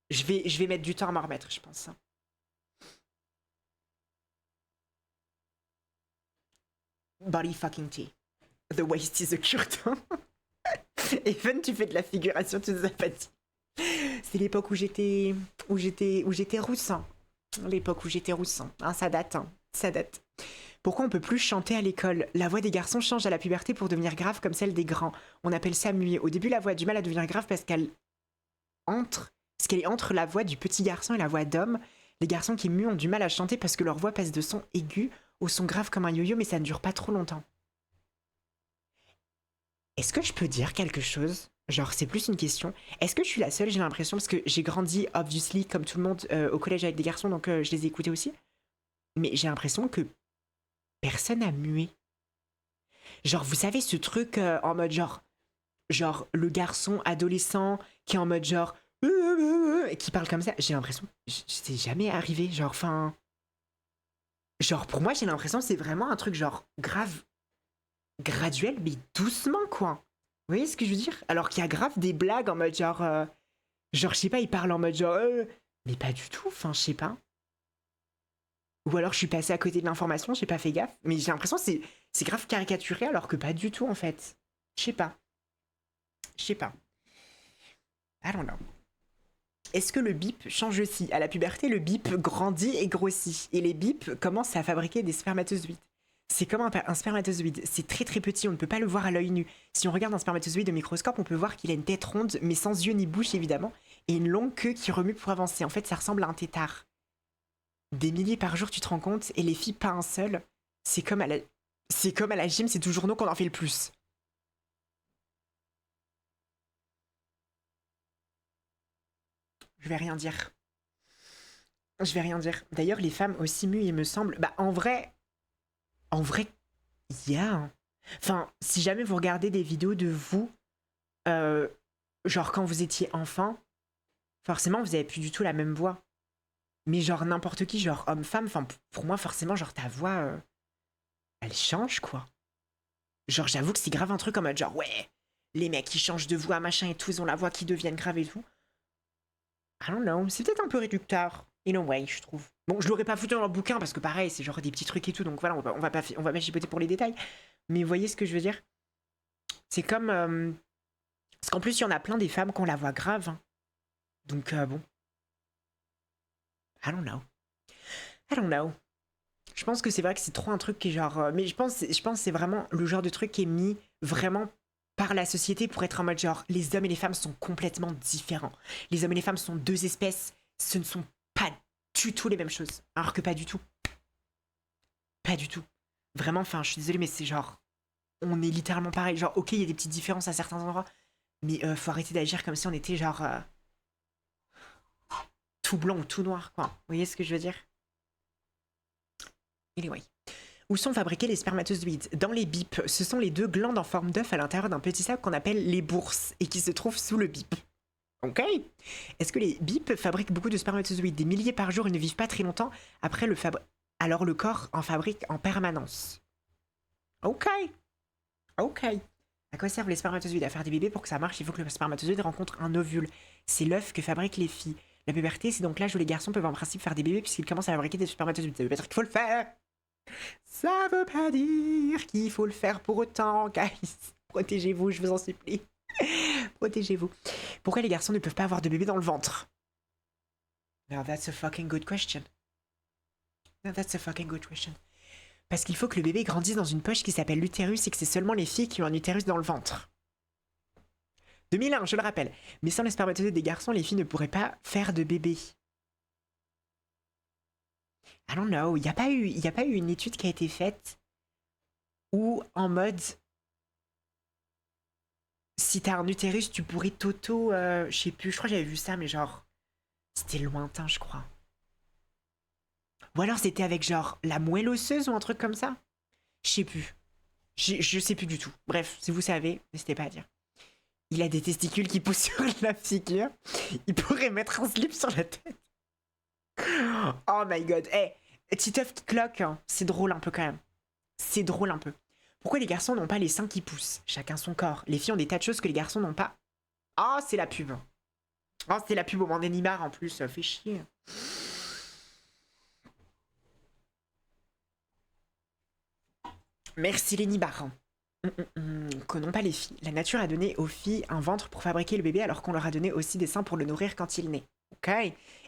Je vais mettre du temps à m'en remettre, je pense. Body fucking tea. The waist is a cure-dent. Even, tu fais de la figuration, tu nous as pas dit. C'est l'époque où j'étais rousse. Hein. L'époque où j'étais rousse. Hein, ça date. Hein. Ça date. Pourquoi on peut plus chanter à l'école? La voix des garçons change à la puberté pour devenir grave comme celle des grands. On appelle ça muet. Au début, la voix a du mal à devenir grave parce qu'elle est entre la voix du petit garçon et la voix d'homme. Les garçons qui muent ont du mal à chanter parce que leur voix passe de son aigu au son grave comme un yo-yo, mais ça ne dure pas trop longtemps. Est-ce que je peux dire quelque chose? Genre, c'est plus une question. Est-ce que je suis la seule? J'ai l'impression, parce que j'ai grandi, obviously, comme tout le monde, au collège avec des garçons, donc je les ai écoutés aussi. Mais j'ai l'impression que personne n'a mué. Genre, vous savez, ce truc en mode genre, le garçon adolescent qui est en mode genre, et qui parle comme ça. J'ai l'impression, c'est jamais arrivé. Genre, enfin. Genre, pour moi, j'ai l'impression que c'est vraiment un truc, genre, grave, graduel, mais doucement, quoi. Vous voyez ce que je veux dire? Alors qu'il y a grave des blagues en mode genre. Genre, je sais pas, ils parlent en mode genre. Mais pas du tout, enfin, je sais pas. Ou alors je suis passé à côté de l'information, j'ai pas fait gaffe. Mais j'ai l'impression que c'est grave caricaturé alors que pas du tout, en fait. Je sais pas. Je sais pas. I don't know. Est-ce que le bip change aussi? À la puberté, le bip grandit et grossit. Et les bips commencent à fabriquer des spermatozoïdes. C'est comme un spermatozoïde. C'est très très petit, on ne peut pas le voir à l'œil nu. Si on regarde un spermatozoïde au microscope, on peut voir qu'il a une tête ronde, mais sans yeux ni bouche évidemment, et une longue queue qui remue pour avancer. En fait, ça ressemble à un tétard. Des milliers par jour, tu te rends compte, et les filles, pas un seul. C'est comme à la gym, c'est toujours nous qu'on en fait le plus. Je vais rien dire. Je vais rien dire. D'ailleurs, les femmes aussi mues, il me semble. Bah, en vrai, il y a. Hein. Enfin, si jamais vous regardez des vidéos de vous, euh, genre quand vous étiez enfant, forcément, vous avez plus du tout la même voix. Mais genre n'importe qui, genre homme-femme, enfin, pour moi, forcément, genre ta voix, elle change, quoi. Genre, j'avoue que c'est grave un truc en mode genre, ouais, les mecs qui changent de voix, machin et tout, ils ont la voix qui deviennent grave et tout. I don't know, c'est peut-être un peu réducteur, in a way, je trouve. Bon, je l'aurais pas foutu dans le bouquin parce que pareil, c'est genre des petits trucs et tout, donc voilà, on va pas chipoter pour les détails. Mais vous voyez ce que je veux dire? C'est comme. Parce qu'en plus, il y en a plein des femmes qui ont la voix grave. Hein. Donc, bon. I don't know. I don't know. Je pense que c'est vrai que c'est trop un truc qui est genre. Mais je pense que c'est vraiment le genre de truc qui est mis vraiment par la société pour être en mode genre, les hommes et les femmes sont complètement différents. Les hommes et les femmes sont deux espèces, ce ne sont pas du tout les mêmes choses. Alors que pas du tout. Pas du tout. Vraiment, enfin, je suis désolée, mais c'est genre, on est littéralement pareil. Genre, ok, il y a des petites différences à certains endroits, mais faut arrêter d'agir comme si on était genre tout blanc ou tout noir, quoi. Vous voyez ce que je veux dire? Anyway. Où sont fabriqués les spermatozoïdes? Dans les bips, ce sont les deux glandes en forme d'œuf à l'intérieur d'un petit sac qu'on appelle les bourses et qui se trouvent sous le bip. Ok. Est-ce que les bips fabriquent beaucoup de spermatozoïdes? Des milliers par jour, ils ne vivent pas très longtemps. Après alors le corps en fabrique en permanence. Ok. Ok. À quoi servent les spermatozoïdes? À faire des bébés. Pour que ça marche, il faut que le spermatozoïde rencontre un ovule. C'est l'œuf que fabriquent les filles. La puberté, c'est donc l'âge où les garçons peuvent en principe faire des bébés puisqu'ils commencent à fabriquer des spermatozoïdes. Ça veut pas dire qu'il faut le faire. Ça veut pas dire qu'il faut le faire pour autant, guys. Protégez-vous, je vous en supplie. Protégez-vous. Pourquoi les garçons ne peuvent pas avoir de bébé dans le ventre? Now that's a fucking good question. Now that's a fucking good question. Parce qu'il faut que le bébé grandisse dans une poche qui s'appelle l'utérus et que c'est seulement les filles qui ont un utérus dans le ventre. 2001, je le rappelle. Mais sans les spermatozoïdes des garçons, les filles ne pourraient pas faire de bébé. I don't know. Il n'y a pas eu une étude qui a été faite où, en mode, si t'as un utérus, tu pourrais je sais plus, je crois que j'avais vu ça, mais genre, c'était lointain, je crois. Ou alors c'était avec genre la moelle osseuse ou un truc comme ça. Je sais plus. Je sais plus du tout. Bref, si vous savez, n'hésitez pas à dire. Il a des testicules qui poussent sur la figure. Il pourrait mettre un slip sur la tête. Oh my god. Eh, Titeuf qui cloque, hein. C'est drôle un peu quand même. C'est drôle un peu. Pourquoi les garçons n'ont pas les seins qui poussent? Chacun son corps. Les filles ont des tas de choses que les garçons n'ont pas. Oh, c'est la pub. Oh, c'était la pub au Mandélimar en plus. Ça fait chier. Merci Lenny Barran. Que n'ont pas les filles. La nature a donné aux filles un ventre pour fabriquer le bébé alors qu'on leur a donné aussi des seins pour le nourrir quand il naît. Ok.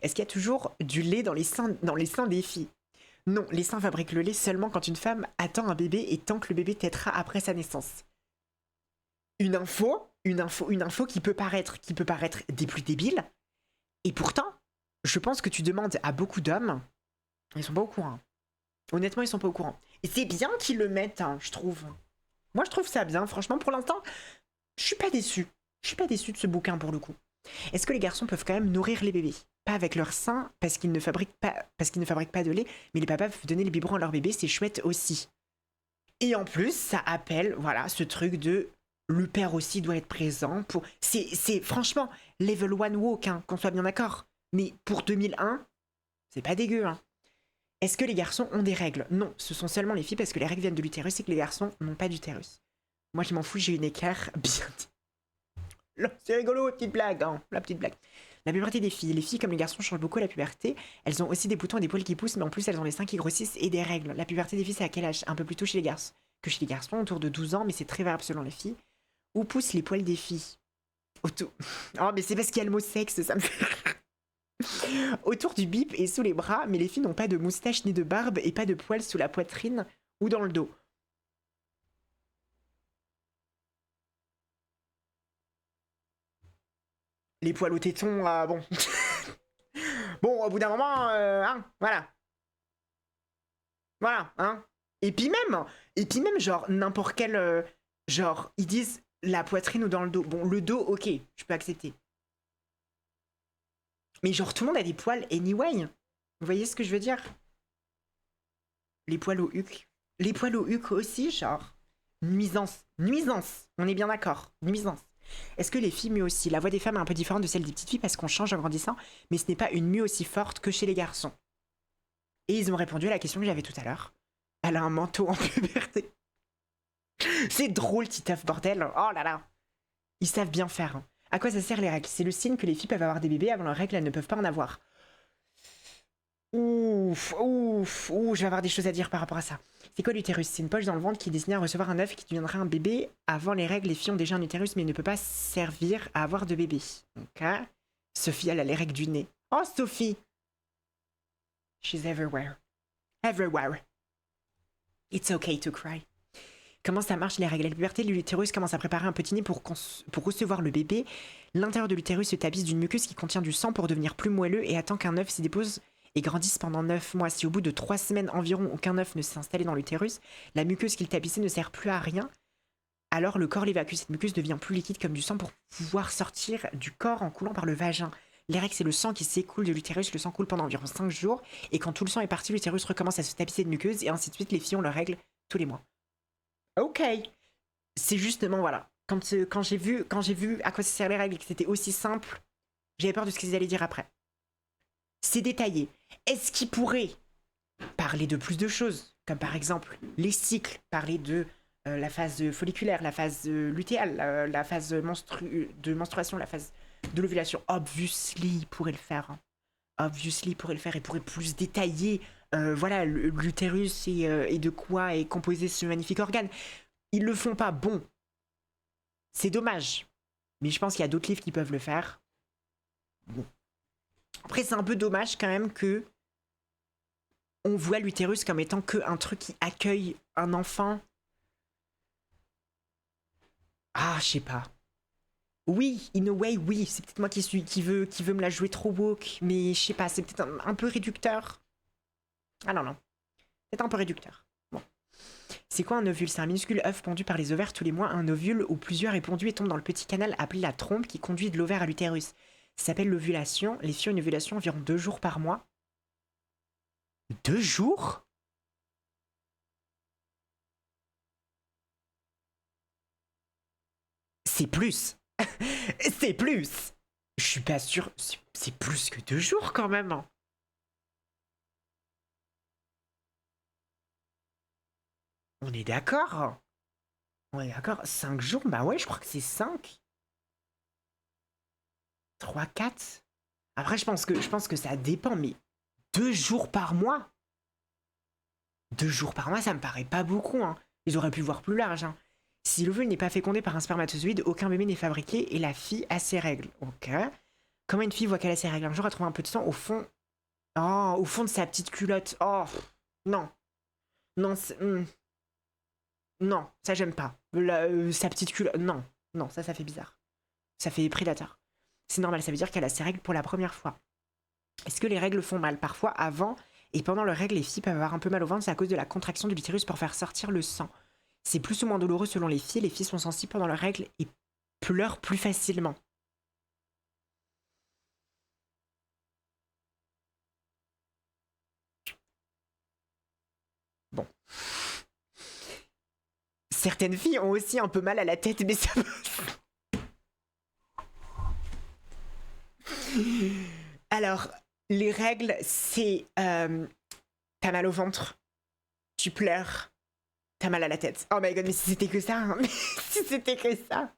Est-ce qu'il y a toujours du lait dans les seins des filles? Non, les seins fabriquent le lait seulement quand une femme attend un bébé et tant que le bébé tétera après sa naissance. Une info qui peut paraître des plus débiles. Et pourtant, je pense que tu demandes à beaucoup d'hommes, ils sont pas au courant. Honnêtement, ils sont pas au courant. Et c'est bien qu'ils le mettent, hein, je trouve. Moi, je trouve ça bien. Franchement, pour l'instant, je suis pas déçue. Je suis pas déçue de ce bouquin pour le coup. Est-ce que les garçons peuvent quand même nourrir les bébés? Pas avec leur sein, parce qu'ils ne fabriquent pas de lait, mais les papas peuvent donner les biberons à leur bébé, c'est chouette aussi. Et en plus, ça appelle, voilà, ce truc de le père aussi doit être présent pour. C'est franchement level 1 woke, hein, qu'on soit bien d'accord. Mais pour 2001, c'est pas dégueu, hein. Est-ce que les garçons ont des règles? Non, ce sont seulement les filles parce que les règles viennent de l'utérus et que les garçons n'ont pas d'utérus. Moi, je m'en fous, j'ai une équerre bien. Là, c'est rigolo, petite blague, hein, la petite blague. La puberté des filles. Les filles, comme les garçons, changent beaucoup à la puberté. Elles ont aussi des boutons et des poils qui poussent, mais en plus, elles ont les seins qui grossissent et des règles. La puberté des filles, c'est à quel âge? Un peu plus tôt chez les garçons que chez les garçons, autour de 12 ans, mais c'est très variable selon les filles. Où poussent les poils des filles? Autour. Oh, mais c'est parce qu'il y a le mot sexe, ça me fait. Autour du bip et sous les bras, mais les filles n'ont pas de moustache ni de barbe et pas de poils sous la poitrine ou dans le dos. Les poils au téton, bon. Bon, au bout d'un moment, hein, voilà. Voilà, hein. Et puis même, genre, n'importe quel. Genre, ils disent la poitrine ou dans le dos. Bon, le dos, ok, je peux accepter. Mais genre, tout le monde a des poils anyway. Vous voyez ce que je veux dire? Les poils au huc. Les poils au huc aussi, genre. Nuisance. Nuisance. On est bien d'accord. Nuisance. Est-ce que les filles muent aussi? La voix des femmes est un peu différente de celle des petites filles parce qu'on change en grandissant, mais ce n'est pas une mue aussi forte que chez les garçons. Et ils ont répondu à la question que j'avais tout à l'heure. Elle a un manteau en puberté. C'est drôle, Titeuf, bordel. Oh là là. Ils savent bien faire. Hein. À quoi ça sert les règles? C'est le signe que les filles peuvent avoir des bébés avant leurs règles, elles ne peuvent pas en avoir. Ouf, je vais avoir des choses à dire par rapport à ça. C'est quoi l'utérus? C'est une poche dans le ventre qui est destinée à recevoir un œuf qui deviendra un bébé. Avant les règles, les filles ont déjà un utérus mais ne peut pas servir à avoir de bébé. Ok. Sophie, elle a les règles du nez. Oh, Sophie! She's everywhere. Everywhere. It's okay to cry. Comment ça marche les règles? La puberté, l'utérus commence à préparer un petit nez pour recevoir le bébé. L'intérieur de l'utérus se tapisse d'une muqueuse qui contient du sang pour devenir plus moelleux et attend qu'un œuf s'y dépose et grandisse pendant 9 mois. Si au bout de 3 semaines environ aucun œuf ne s'est installé dans l'utérus, la muqueuse qu'il tapissait ne sert plus à rien. Alors le corps l'évacue. Cette muqueuse devient plus liquide comme du sang pour pouvoir sortir du corps en coulant par le vagin. Les règles, c'est le sang qui s'écoule de l'utérus. Le sang coule pendant environ 5 jours. Et quand tout le sang est parti, l'utérus recommence à se tapisser de muqueuse. Et ainsi de suite, les filles ont leurs règles tous les mois. Ok. C'est justement, voilà. Quand j'ai vu à quoi ça sert les règles et que c'était aussi simple, j'avais peur de ce qu'ils allaient dire après. C'est détaillé. Est-ce qu'ils pourraient parler de plus de choses? Comme par exemple les cycles, parler de la phase folliculaire, la phase lutéale, la phase de menstruation, la phase de l'ovulation. Obviously, il pourrait le faire. Hein. Obviously, il pourrait le faire. Il pourrait plus détailler voilà, l'utérus et de quoi est composé ce magnifique organe. Ils le font pas. Bon, c'est dommage. Mais je pense qu'il y a d'autres livres qui peuvent le faire. Bon. Après, c'est un peu dommage quand même que on voit l'utérus comme étant qu'un truc qui accueille un enfant. Ah, je sais pas. Oui, in a way, oui. C'est peut-être moi qui veut me la jouer trop woke, mais je sais pas, c'est peut-être un peu réducteur. Ah non, non. C'est un peu réducteur. Bon. C'est quoi un ovule? C'est un minuscule œuf pondu par les ovaires tous les mois. Un ovule où plusieurs est pondu et tombe dans le petit canal appelé la trompe qui conduit de l'ovaire à l'utérus. Ça s'appelle l'ovulation. Les filles ont une ovulation environ 2 jours par mois. 2 jours? C'est plus. C'est plus. Je suis pas sûr. C'est plus que 2 jours quand même. Hein. On est d'accord? On est d'accord? 5 jours? Bah ouais, je crois que c'est 5. 3, 4. Après, je pense que ça dépend, mais 2 jours par mois? 2 jours par mois, ça me paraît pas beaucoup. Hein. Ils auraient pu voir plus large. Hein. Si l'ovule n'est pas fécondé par un spermatozoïde, aucun bébé n'est fabriqué et la fille a ses règles. Ok. Comment une fille voit qu'elle a ses règles? Un jour, elle trouve un peu de sang au fond. Oh, au fond de sa petite culotte. Oh, non. Non, non, ça j'aime pas. Sa petite culotte. Non, non, ça fait bizarre. Ça fait prédateur. C'est normal, ça veut dire qu'elle a ses règles pour la première fois. Est-ce que les règles font mal? Parfois, avant et pendant leurs règles, les filles peuvent avoir un peu mal au ventre, c'est à cause de la contraction de l'utérus pour faire sortir le sang. C'est plus ou moins douloureux selon les filles sont sensibles pendant leurs règles et pleurent plus facilement. Bon. Certaines filles ont aussi un peu mal à la tête, mais ça... Alors, les règles, c'est... t'as mal au ventre, tu pleures, t'as mal à la tête. Oh my god, mais si c'était que ça, hein. Mais si c'était que ça.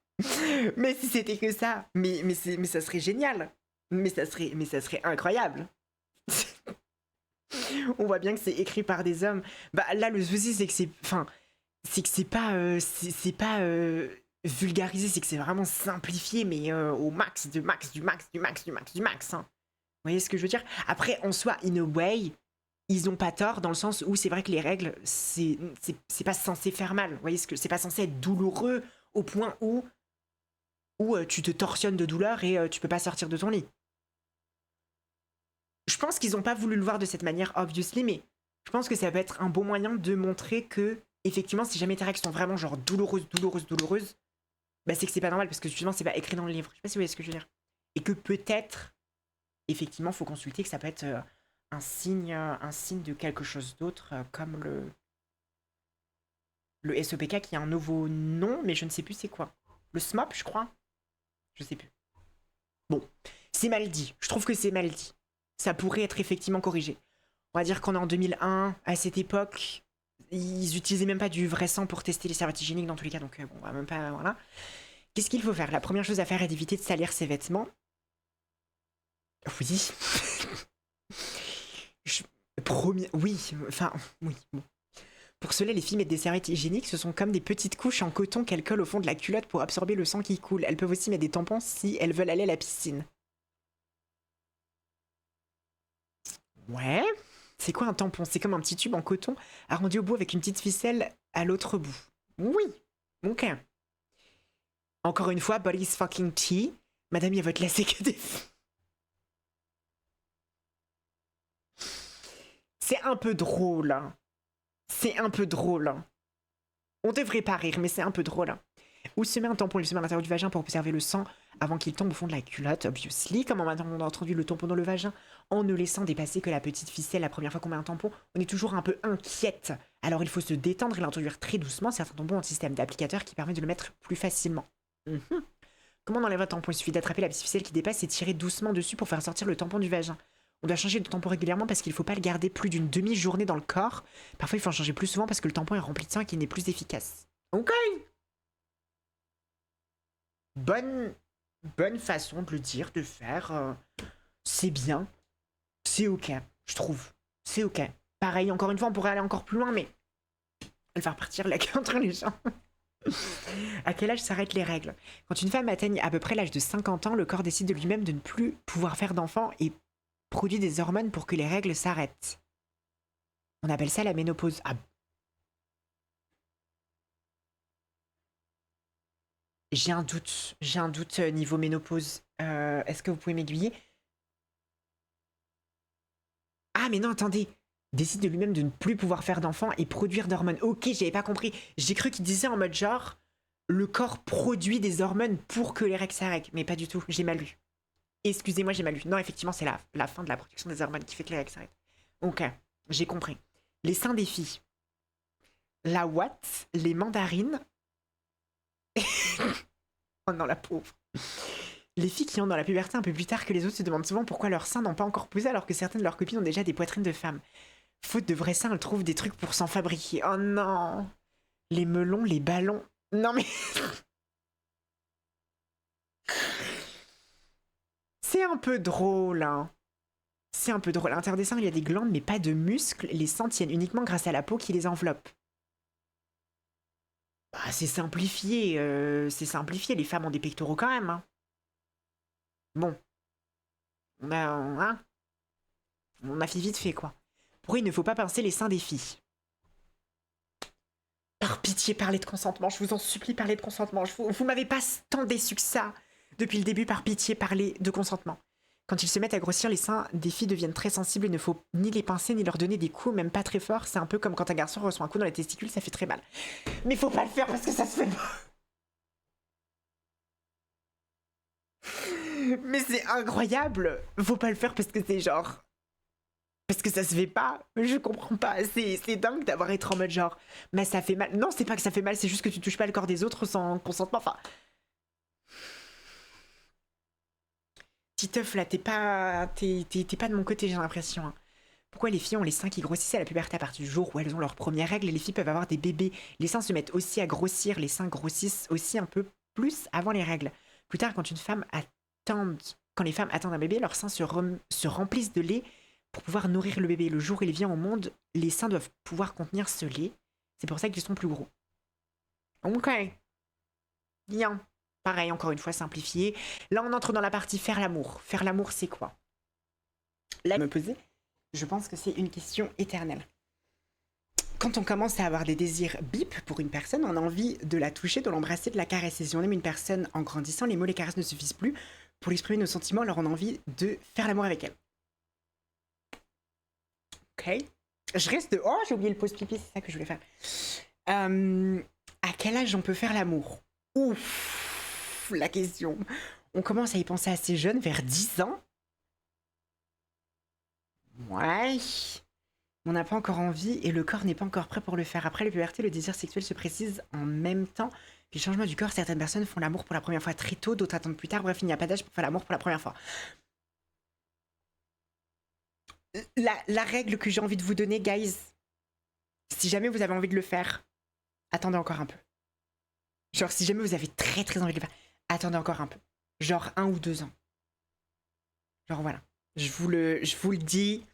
Mais si c'était que ça. Mais ça serait génial. Mais ça serait incroyable. On voit bien que c'est écrit par des hommes. Bah là, le souci, c'est que c'est... Enfin, c'est que c'est pas... c'est pas... vulgarisé, c'est que c'est vraiment simplifié, mais au max, du max, du max, du max, du max, du max. Hein. Vous voyez ce que je veux dire? Après, en soi, in a way, ils ont pas tort dans le sens où c'est vrai que les règles, c'est pas censé faire mal. Vous voyez ce que c'est pas censé être douloureux au point où tu te torsionnes de douleur et tu peux pas sortir de ton lit. Je pense qu'ils ont pas voulu le voir de cette manière, obviously, mais je pense que ça peut être un bon moyen de montrer que, effectivement, si jamais tes règles sont vraiment genre douloureuses, bah c'est que c'est pas normal parce que justement c'est pas écrit dans le livre. Je sais pas si vous voyez ce que je veux dire. Et que peut-être, effectivement, faut consulter que ça peut être un signe de quelque chose d'autre, comme le SEPK qui a un nouveau nom, mais je ne sais plus c'est quoi. Le SMOP, je crois. Je sais plus. Bon, c'est mal dit. Je trouve que c'est mal dit. Ça pourrait être effectivement corrigé. On va dire qu'on est en 2001, à cette époque, ils utilisaient même pas du vrai sang pour tester les serviettes hygiéniques dans tous les cas, donc bon, on va même pas, voilà. Qu'est-ce qu'il faut faire? La première chose à faire est d'éviter de salir ses vêtements. Oui. Oui, enfin, oui, bon. Pour cela, les filles mettent des serviettes hygiéniques. Ce sont comme des petites couches en coton qu'elles collent au fond de la culotte pour absorber le sang qui coule. Elles peuvent aussi mettre des tampons si elles veulent aller à la piscine. Ouais. C'est quoi un tampon? C'est comme un petit tube en coton arrondi au bout avec une petite ficelle à l'autre bout. Oui. Ok. Encore une fois, body's fucking tea. Madame, il va te laisser que des... C'est un peu drôle. Hein. C'est un peu drôle. Hein. On devrait pas rire, mais c'est un peu drôle. Hein. Ou se met un tampon, il se met à l'intérieur du vagin pour observer le sang avant qu'il tombe au fond de la culotte, obviously. Comme maintenant on a introduit le tampon dans le vagin, en ne laissant dépasser que la petite ficelle la première fois qu'on met un tampon, on est toujours un peu inquiète. Alors il faut se détendre et l'introduire très doucement. Certains tampons ont un système d'applicateur qui permet de le mettre plus facilement. Comment on enlève un tampon? Il suffit d'attraper la petite ficelle qui dépasse et tirer doucement dessus pour faire sortir le tampon du vagin. On doit changer de tampon régulièrement parce qu'il ne faut pas le garder plus d'une demi-journée dans le corps. Parfois il faut en changer plus souvent parce que le tampon est rempli de sang et qu'il n'est plus efficace. Ok. Bonne façon de le dire, de faire. C'est bien. C'est ok, je trouve. C'est ok. Pareil, encore une fois, on pourrait aller encore plus loin, mais... Elle va repartir la queue entre les gens. À quel âge s'arrêtent les règles? Quand une femme atteigne à peu près l'âge de 50 ans, le corps décide de lui-même de ne plus pouvoir faire d'enfants et produit des hormones pour que les règles s'arrêtent. On appelle ça la ménopause. Ah. J'ai un doute niveau ménopause. Est-ce que vous pouvez m'aiguiller? Ah mais non, attendez. Décide de lui-même de ne plus pouvoir faire d'enfants et produire d'hormones. Ok, j'avais pas compris. J'ai cru qu'il disait en mode genre, le corps produit des hormones pour que les règles s'arrêtent. Mais pas du tout, j'ai mal lu. Excusez-moi, j'ai mal lu. Non, effectivement, c'est la fin de la production des hormones qui fait que les règles s'arrêtent. Ok, j'ai compris. Les seins des filles. La ouate, les mandarines. Oh non, la pauvre. Les filles qui ont dans la puberté un peu plus tard que les autres se demandent souvent pourquoi leurs seins n'ont pas encore poussé alors que certaines de leurs copines ont déjà des poitrines de femmes. Faute de vrais seins, elles trouvent des trucs pour s'en fabriquer. Oh non. Les melons, les ballons. Non mais... C'est un peu drôle, hein. C'est un peu drôle. À l'intérieur des seins, il y a des glandes, mais pas de muscles. Les seins tiennent uniquement grâce à la peau qui les enveloppe. Bah, c'est simplifié. C'est simplifié. Les femmes ont des pectoraux quand même. Hein. Bon. Hein, on a fait vite fait, quoi. Pourquoi il ne faut pas pincer les seins des filles? Par pitié, parlez de consentement. Je vous en supplie, parlez de consentement. Vous m'avez pas tant déçu que ça. Depuis le début, par pitié, parlez de consentement. Quand ils se mettent à grossir, les seins des filles deviennent très sensibles. Il ne faut ni les pincer, ni leur donner des coups, même pas très forts. C'est un peu comme quand un garçon reçoit un coup dans les testicules, ça fait très mal. Mais faut pas le faire parce que ça se fait pas. Mais c'est incroyable. Faut pas le faire parce que c'est genre... Parce que ça se fait pas. Je comprends pas. C'est dingue d'avoir être en mode genre... Mais ça fait mal. Non, c'est pas que ça fait mal, c'est juste que tu touches pas le corps des autres sans consentement. Enfin... Titeuf, là, t'es pas de mon côté, j'ai l'impression. Hein. Pourquoi les filles ont les seins qui grossissent à la puberté à partir du jour où elles ont leurs premières règles et les filles peuvent avoir des bébés? Les seins se mettent aussi à grossir, les seins grossissent aussi un peu plus avant les règles. Plus tard, quand les femmes attendent un bébé, leurs seins se remplissent de lait pour pouvoir nourrir le bébé. Le jour où il vient au monde, les seins doivent pouvoir contenir ce lait. C'est pour ça qu'ils sont plus gros. Ok. Bien. Pareil, encore une fois, simplifié. Là, on entre dans la partie faire l'amour. Faire l'amour, c'est quoi? Là, me poser, je pense que c'est une question éternelle. Quand on commence à avoir des désirs bip pour une personne, on a envie de la toucher, de l'embrasser, de la caresser. Si on aime une personne en grandissant, les mots, les caresses ne suffisent plus pour exprimer nos sentiments, alors on a envie de faire l'amour avec elle. Ok. Je reste de... Oh, j'ai oublié le pause-pipi, c'est ça que je voulais faire. À quel âge on peut faire l'amour? Ouf, la question. On commence à y penser assez jeune, vers 10 ans. Ouais. On n'a pas encore envie et le corps n'est pas encore prêt pour le faire. Après la puberté, le désir sexuel se précise en même temps. Puis le changement du corps, certaines personnes font l'amour pour la première fois très tôt, d'autres attendent plus tard. Bref, il n'y a pas d'âge pour faire l'amour pour la première fois. La règle que j'ai envie de vous donner, guys, si jamais vous avez envie de le faire, attendez encore un peu. Genre, si jamais vous avez très très envie de le faire, attendez encore un peu. Genre 1 ou 2 ans. Genre voilà. Je vous le dis.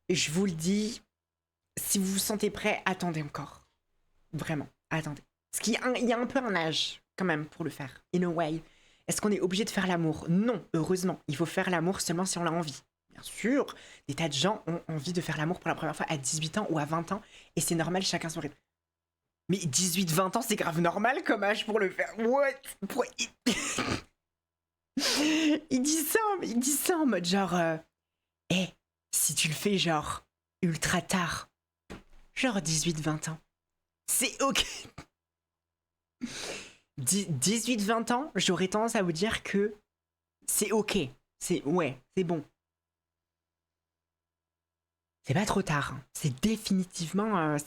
Je vous le dis. Si vous vous sentez prêt, attendez encore. Vraiment, attendez. Parce qu'il y a un peu un âge, quand même, pour le faire. In a way. Est-ce qu'on est obligé de faire l'amour? Non, heureusement. Il faut faire l'amour seulement si on a envie. Bien sûr, des tas de gens ont envie de faire l'amour pour la première fois à 18 ans ou à 20 ans. Et c'est normal, chacun son rythme. Mais 18-20 ans, c'est grave normal comme âge pour le faire. What? Il dit ça en mode genre... si tu le fais genre ultra tard, genre 18-20 ans, c'est ok. 18-20 ans, j'aurais tendance à vous dire que c'est ok. C'est bon. C'est pas trop tard. C'est définitivement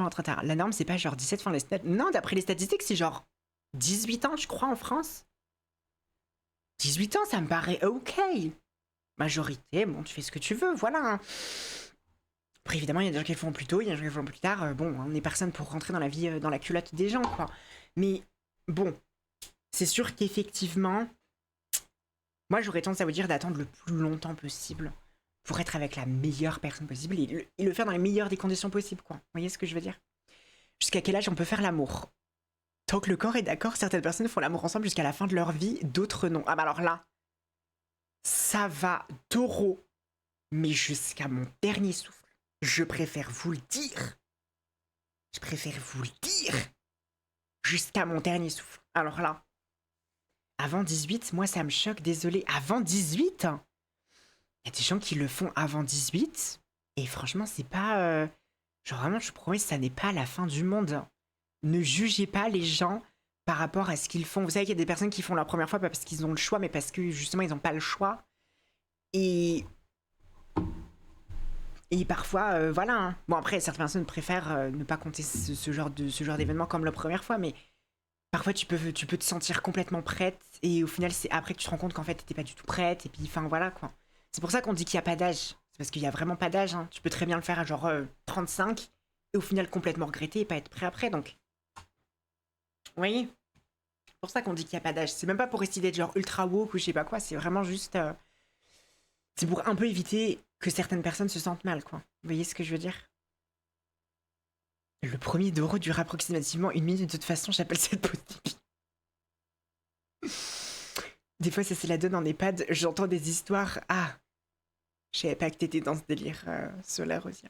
trop tard. La norme, c'est pas genre 17 fin les statistiques. Non, d'après les statistiques, c'est genre 18 ans, je crois, en France. 18 ans, ça me paraît ok. Majorité, bon, tu fais ce que tu veux, voilà. Après, évidemment, il y a des gens qui le font plus tôt, il y a des gens qui le font plus tard. Bon, on n'est personne pour rentrer dans la vie, dans la culotte des gens, quoi. Mais bon, c'est sûr qu'effectivement, moi, j'aurais tendance à vous dire d'attendre le plus longtemps possible pour être avec la meilleure personne possible et le faire dans les meilleures des conditions possibles, quoi. Vous voyez ce que je veux dire? Jusqu'à quel âge on peut faire l'amour? Tant que le corps est d'accord, certaines personnes font l'amour ensemble jusqu'à la fin de leur vie, d'autres non. Ah bah alors là, ça va taureau, mais jusqu'à mon dernier souffle. Je préfère vous le dire. Je préfère vous le dire. Jusqu'à mon dernier souffle. Alors là, avant 18, moi ça me choque, désolé. Avant 18, il y a des gens qui le font avant 18. Et franchement, c'est pas... Genre vraiment, je vous promets, ça n'est pas la fin du monde. Ne jugez pas les gens par rapport à ce qu'ils font. Vous savez qu'il y a des personnes qui font leur première fois pas parce qu'ils ont le choix, mais parce que justement, ils n'ont pas le choix. Et parfois, voilà. Hein. Bon, après, certaines personnes préfèrent ne pas compter ce genre d'événement comme la première fois, mais parfois, tu peux te sentir complètement prête, et au final, c'est après que tu te rends compte qu'en fait, t'étais pas du tout prête, et puis, enfin, voilà, quoi. C'est pour ça qu'on dit qu'il n'y a pas d'âge. C'est parce qu'il n'y a vraiment pas d'âge. Hein. Tu peux très bien le faire à genre 35, et au final, complètement regretter et pas être prêt après, donc. Vous voyez? C'est pour ça qu'on dit qu'il n'y a pas d'âge. C'est même pas pour essayer d'être genre ultra woke ou je sais pas quoi, c'est vraiment juste... C'est pour un peu éviter que certaines personnes se sentent mal, quoi. Vous voyez ce que je veux dire? Le premier d'euro dure approximativement 1 minute. De toute façon, j'appelle cette pause pipi. Des fois, ça c'est la donne en EHPAD. J'entends des histoires. Ah, je savais pas que t'étais dans ce délire solaire aussi.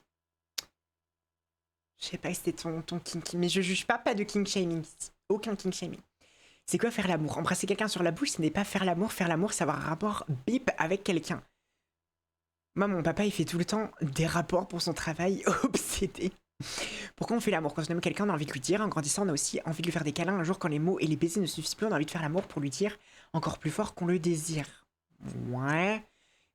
Je sais pas que c'était ton kink. Mais je juge pas de kink shaming. Aucun kink shaming. C'est quoi faire l'amour? Embrasser quelqu'un sur la bouche, ce n'est pas faire l'amour. Faire l'amour, c'est avoir un rapport bip avec quelqu'un. Moi, mon papa, il fait tout le temps des rapports pour son travail, obsédé. Pourquoi on fait l'amour? Quand on aime quelqu'un, on a envie de lui dire. En grandissant, on a aussi envie de lui faire des câlins. Un jour, quand les mots et les baisers ne suffisent plus, on a envie de faire l'amour pour lui dire encore plus fort qu'on le désire. Ouais.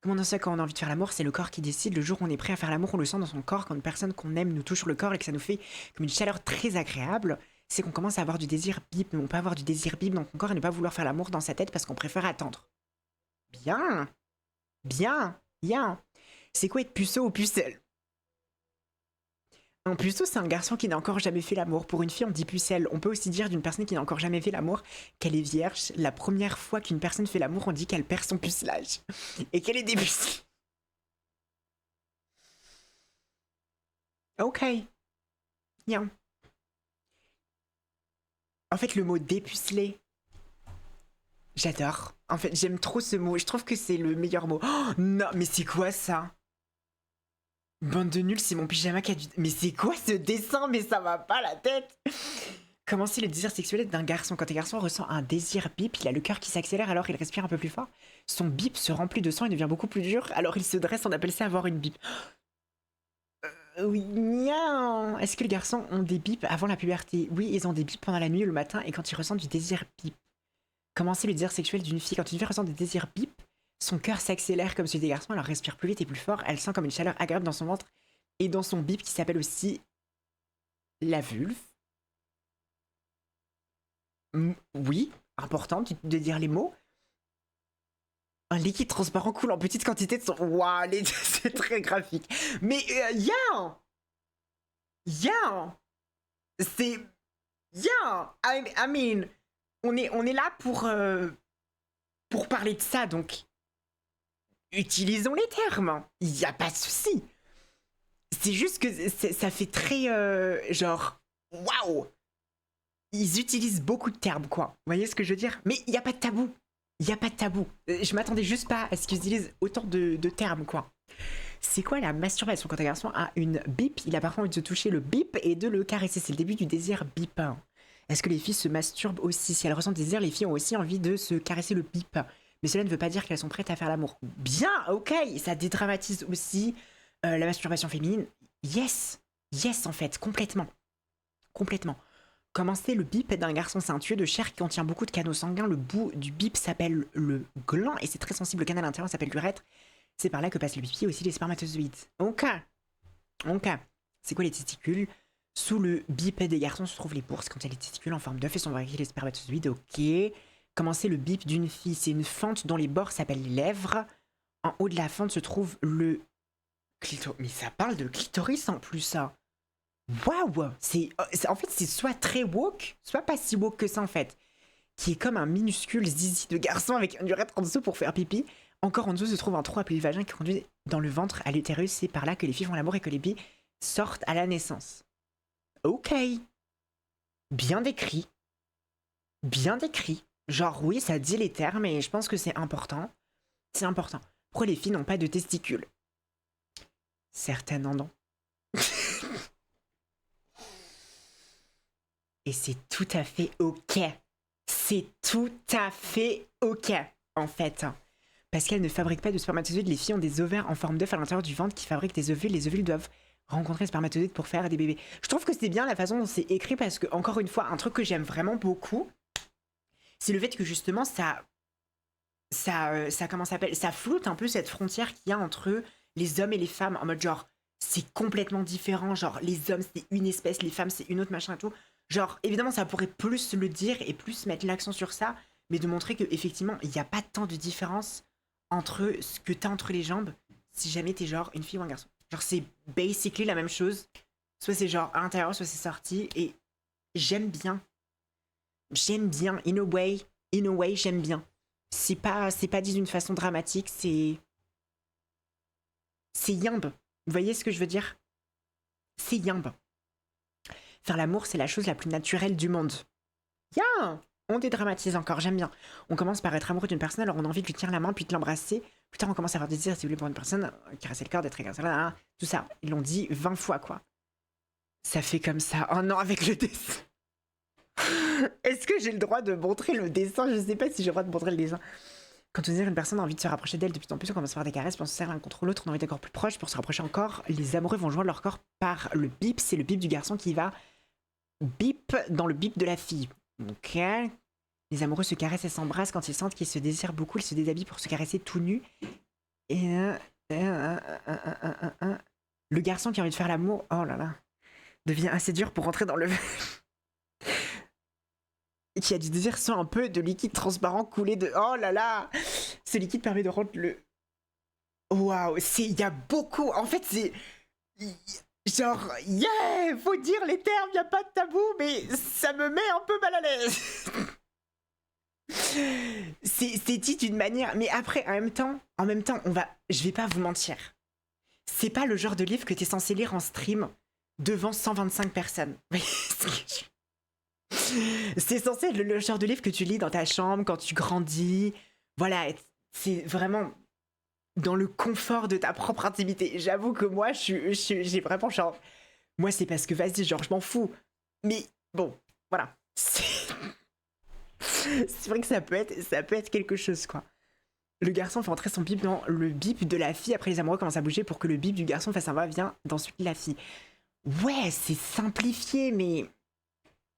Comment on sait quand on a envie de faire l'amour? C'est le corps qui décide. Le jour où on est prêt à faire l'amour, on le sent dans son corps. Quand une personne qu'on aime nous touche sur le corps et que ça nous fait comme une chaleur très agréable, c'est qu'on commence à avoir du désir bip. Mais on peut avoir du désir bip dans son corps et ne pas vouloir faire l'amour dans sa tête parce qu'on préfère attendre. Bien. Bien. Bien. C'est quoi être puceau ou pucelle? Un puceau, c'est un garçon qui n'a encore jamais fait l'amour. Pour une fille, on dit pucelle. On peut aussi dire d'une personne qui n'a encore jamais fait l'amour qu'elle est vierge. La première fois qu'une personne fait l'amour, on dit qu'elle perd son pucelage. Et qu'elle est dépucelée. Ok. Bien. En fait, le mot dépucelé, j'adore. En fait, j'aime trop ce mot. Je trouve que c'est le meilleur mot. Oh, non, mais c'est quoi ça? Bande de nuls, c'est mon pyjama qui a du... Mais c'est quoi ce dessin? Mais ça va pas la tête. Comment c'est le désir sexuel d'un garçon? Quand un garçon ressent un désir bip, il a le cœur qui s'accélère alors il respire un peu plus fort. Son bip se remplit de sang et devient beaucoup plus dur. Alors il se dresse, on appelle ça avoir une bip. Oui, nian. Est-ce que les garçons ont des bips avant la puberté? Oui, ils ont des bips pendant la nuit ou le matin et quand ils ressentent du désir bip. Comment c'est le désir sexuel d'une fille? Quand une fille ressent des désirs bip, son cœur s'accélère comme celui des garçons, elle respire plus vite et plus fort, elle sent comme une chaleur agréable dans son ventre et dans son bip qui s'appelle aussi la vulve. Oui, important de dire les mots. Un liquide transparent coule en petite quantité de son... Waouh, c'est très graphique. Mais yeah! C'est... Yeah! I mean, on est là pour parler de ça, donc utilisons les termes. Il n'y a pas de souci. C'est juste que ça fait très genre waouh. Ils utilisent beaucoup de termes, quoi. Vous voyez ce que je veux dire? Mais il n'y a pas de tabou. Il n'y a pas de tabou. Je m'attendais juste pas à ce qu'ils utilisent autant de termes, quoi. C'est quoi la masturbation quand un garçon a une bip? Il a parfois envie de toucher le bip et de le caresser. C'est le début du désir bipin. Est-ce que les filles se masturbent aussi? Si elles ressentent des désirs, les filles ont aussi envie de se caresser le bip. Mais cela ne veut pas dire qu'elles sont prêtes à faire l'amour. Bien, ok, ça dédramatise aussi la masturbation féminine. Yes, yes en fait, complètement. Complètement. Commencer le bip d'un garçon, c'est un tuyau de chair qui contient beaucoup de canaux sanguins. Le bout du bip s'appelle le gland et c'est très sensible. Le canal intérieur s'appelle l'urètre. C'est par là que passe le pipi et aussi les spermatozoïdes. Ok. Ok. C'est quoi les testicules? Sous le bip des garçons se trouvent les bourses. Quand il y a les testicules en forme d'œuf et sont braqués les spermatozoïdes. Ok. Commencer le bip d'une fille, c'est une fente dont les bords s'appellent les lèvres. En haut de la fente se trouve le clitoris. Mais ça parle de clitoris en plus, ça. Waouh! En fait, c'est soit très woke, soit pas si woke que ça, en fait. Qui est comme un minuscule zizi de garçon avec une urètre en dessous pour faire pipi. Encore en dessous se trouve un trou appelé vagin qui conduit dans le ventre à l'utérus. C'est par là que les filles font l'amour et que les billes sortent à la naissance. Ok. Bien décrit. Bien décrit. Genre, oui, ça dit les termes et je pense que c'est important. C'est important. Pourquoi les filles n'ont pas de testicules? Certaines en ont. Et c'est tout à fait ok. C'est tout à fait ok, en fait. Parce qu'elles ne fabriquent pas de spermatozoïdes, les filles ont des ovaires en forme d'œuf à l'intérieur du ventre qui fabriquent des ovules. Les ovules doivent rencontrer les spermatozoïdes pour faire des bébés. Je trouve que c'est bien la façon dont c'est écrit parce que, encore une fois, un truc que j'aime vraiment beaucoup, c'est le fait que justement comment ça s'appelle, ça floute un peu cette frontière qu'il y a entre les hommes et les femmes en mode genre c'est complètement différent, genre les hommes c'est une espèce, les femmes c'est une autre machin et tout. Genre évidemment ça pourrait plus le dire et plus mettre l'accent sur ça, mais de montrer que effectivement il n'y a pas tant de différence entre ce que t'as entre les jambes si jamais t'es genre une fille ou un garçon. Genre c'est basically la même chose, soit c'est genre à l'intérieur soit c'est sorti et j'aime bien, in a way j'aime bien. C'est pas dit d'une façon dramatique, c'est yimbe. Vous voyez ce que je veux dire? C'est yimbe. Faire l'amour, c'est la chose la plus naturelle du monde. Yeah! On dédramatise encore, j'aime bien. On commence par être amoureux d'une personne, alors on a envie de lui tenir la main, puis de l'embrasser. Plus tard, on commence à avoir des désirs, si vous voulez, pour une personne, caresser le corps, d'être égaré, tout ça. Ils l'ont dit 20 fois, quoi. Ça fait comme ça. Oh non, avec le dessin. Est-ce que j'ai le droit de montrer le dessin? Je sais pas si j'ai le droit de montrer le dessin. Quand on dirait une personne a envie de se rapprocher d'elle de plus en plus, on commence à faire des caresses, puis on se serre l'un contre l'autre, on a envie d'être encore plus proche pour se rapprocher encore. Les amoureux vont joindre leur corps par le bip, c'est le bip du garçon qui va bip dans le bip de la fille. Ok. Les amoureux se caressent et s'embrassent quand ils sentent qu'ils se désirent beaucoup, ils se déshabillent pour se caresser tout nu. Et le garçon qui a envie de faire l'amour, oh là là, devient assez dur pour rentrer dans le qui a du désir sans un peu de liquide transparent coulé de... Oh là là! Ce liquide permet de rendre le... Waouh! Il y a beaucoup... En fait, c'est... Genre, yeah! Faut dire les termes, y a pas de tabou, mais ça me met un peu mal à l'aise. C'est dit d'une manière... Mais après, en même temps, je vais pas vous mentir. C'est pas le genre de livre que t'es censé lire en stream devant 125 personnes. C'est censé être le genre de livre que tu lis dans ta chambre quand tu grandis. Voilà, c'est vraiment dans le confort de ta propre intimité. J'avoue que moi, j'ai vraiment genre... Moi, c'est parce que, vas-y, genre, je m'en fous. Mais bon, voilà. C'est vrai que ça peut être quelque chose, quoi. Le garçon fait entrer son bip dans le bip de la fille. Après, les amoureux commencent à bouger pour que le bip du garçon fasse un va-vient dans celui de la fille. Ouais, c'est simplifié, mais...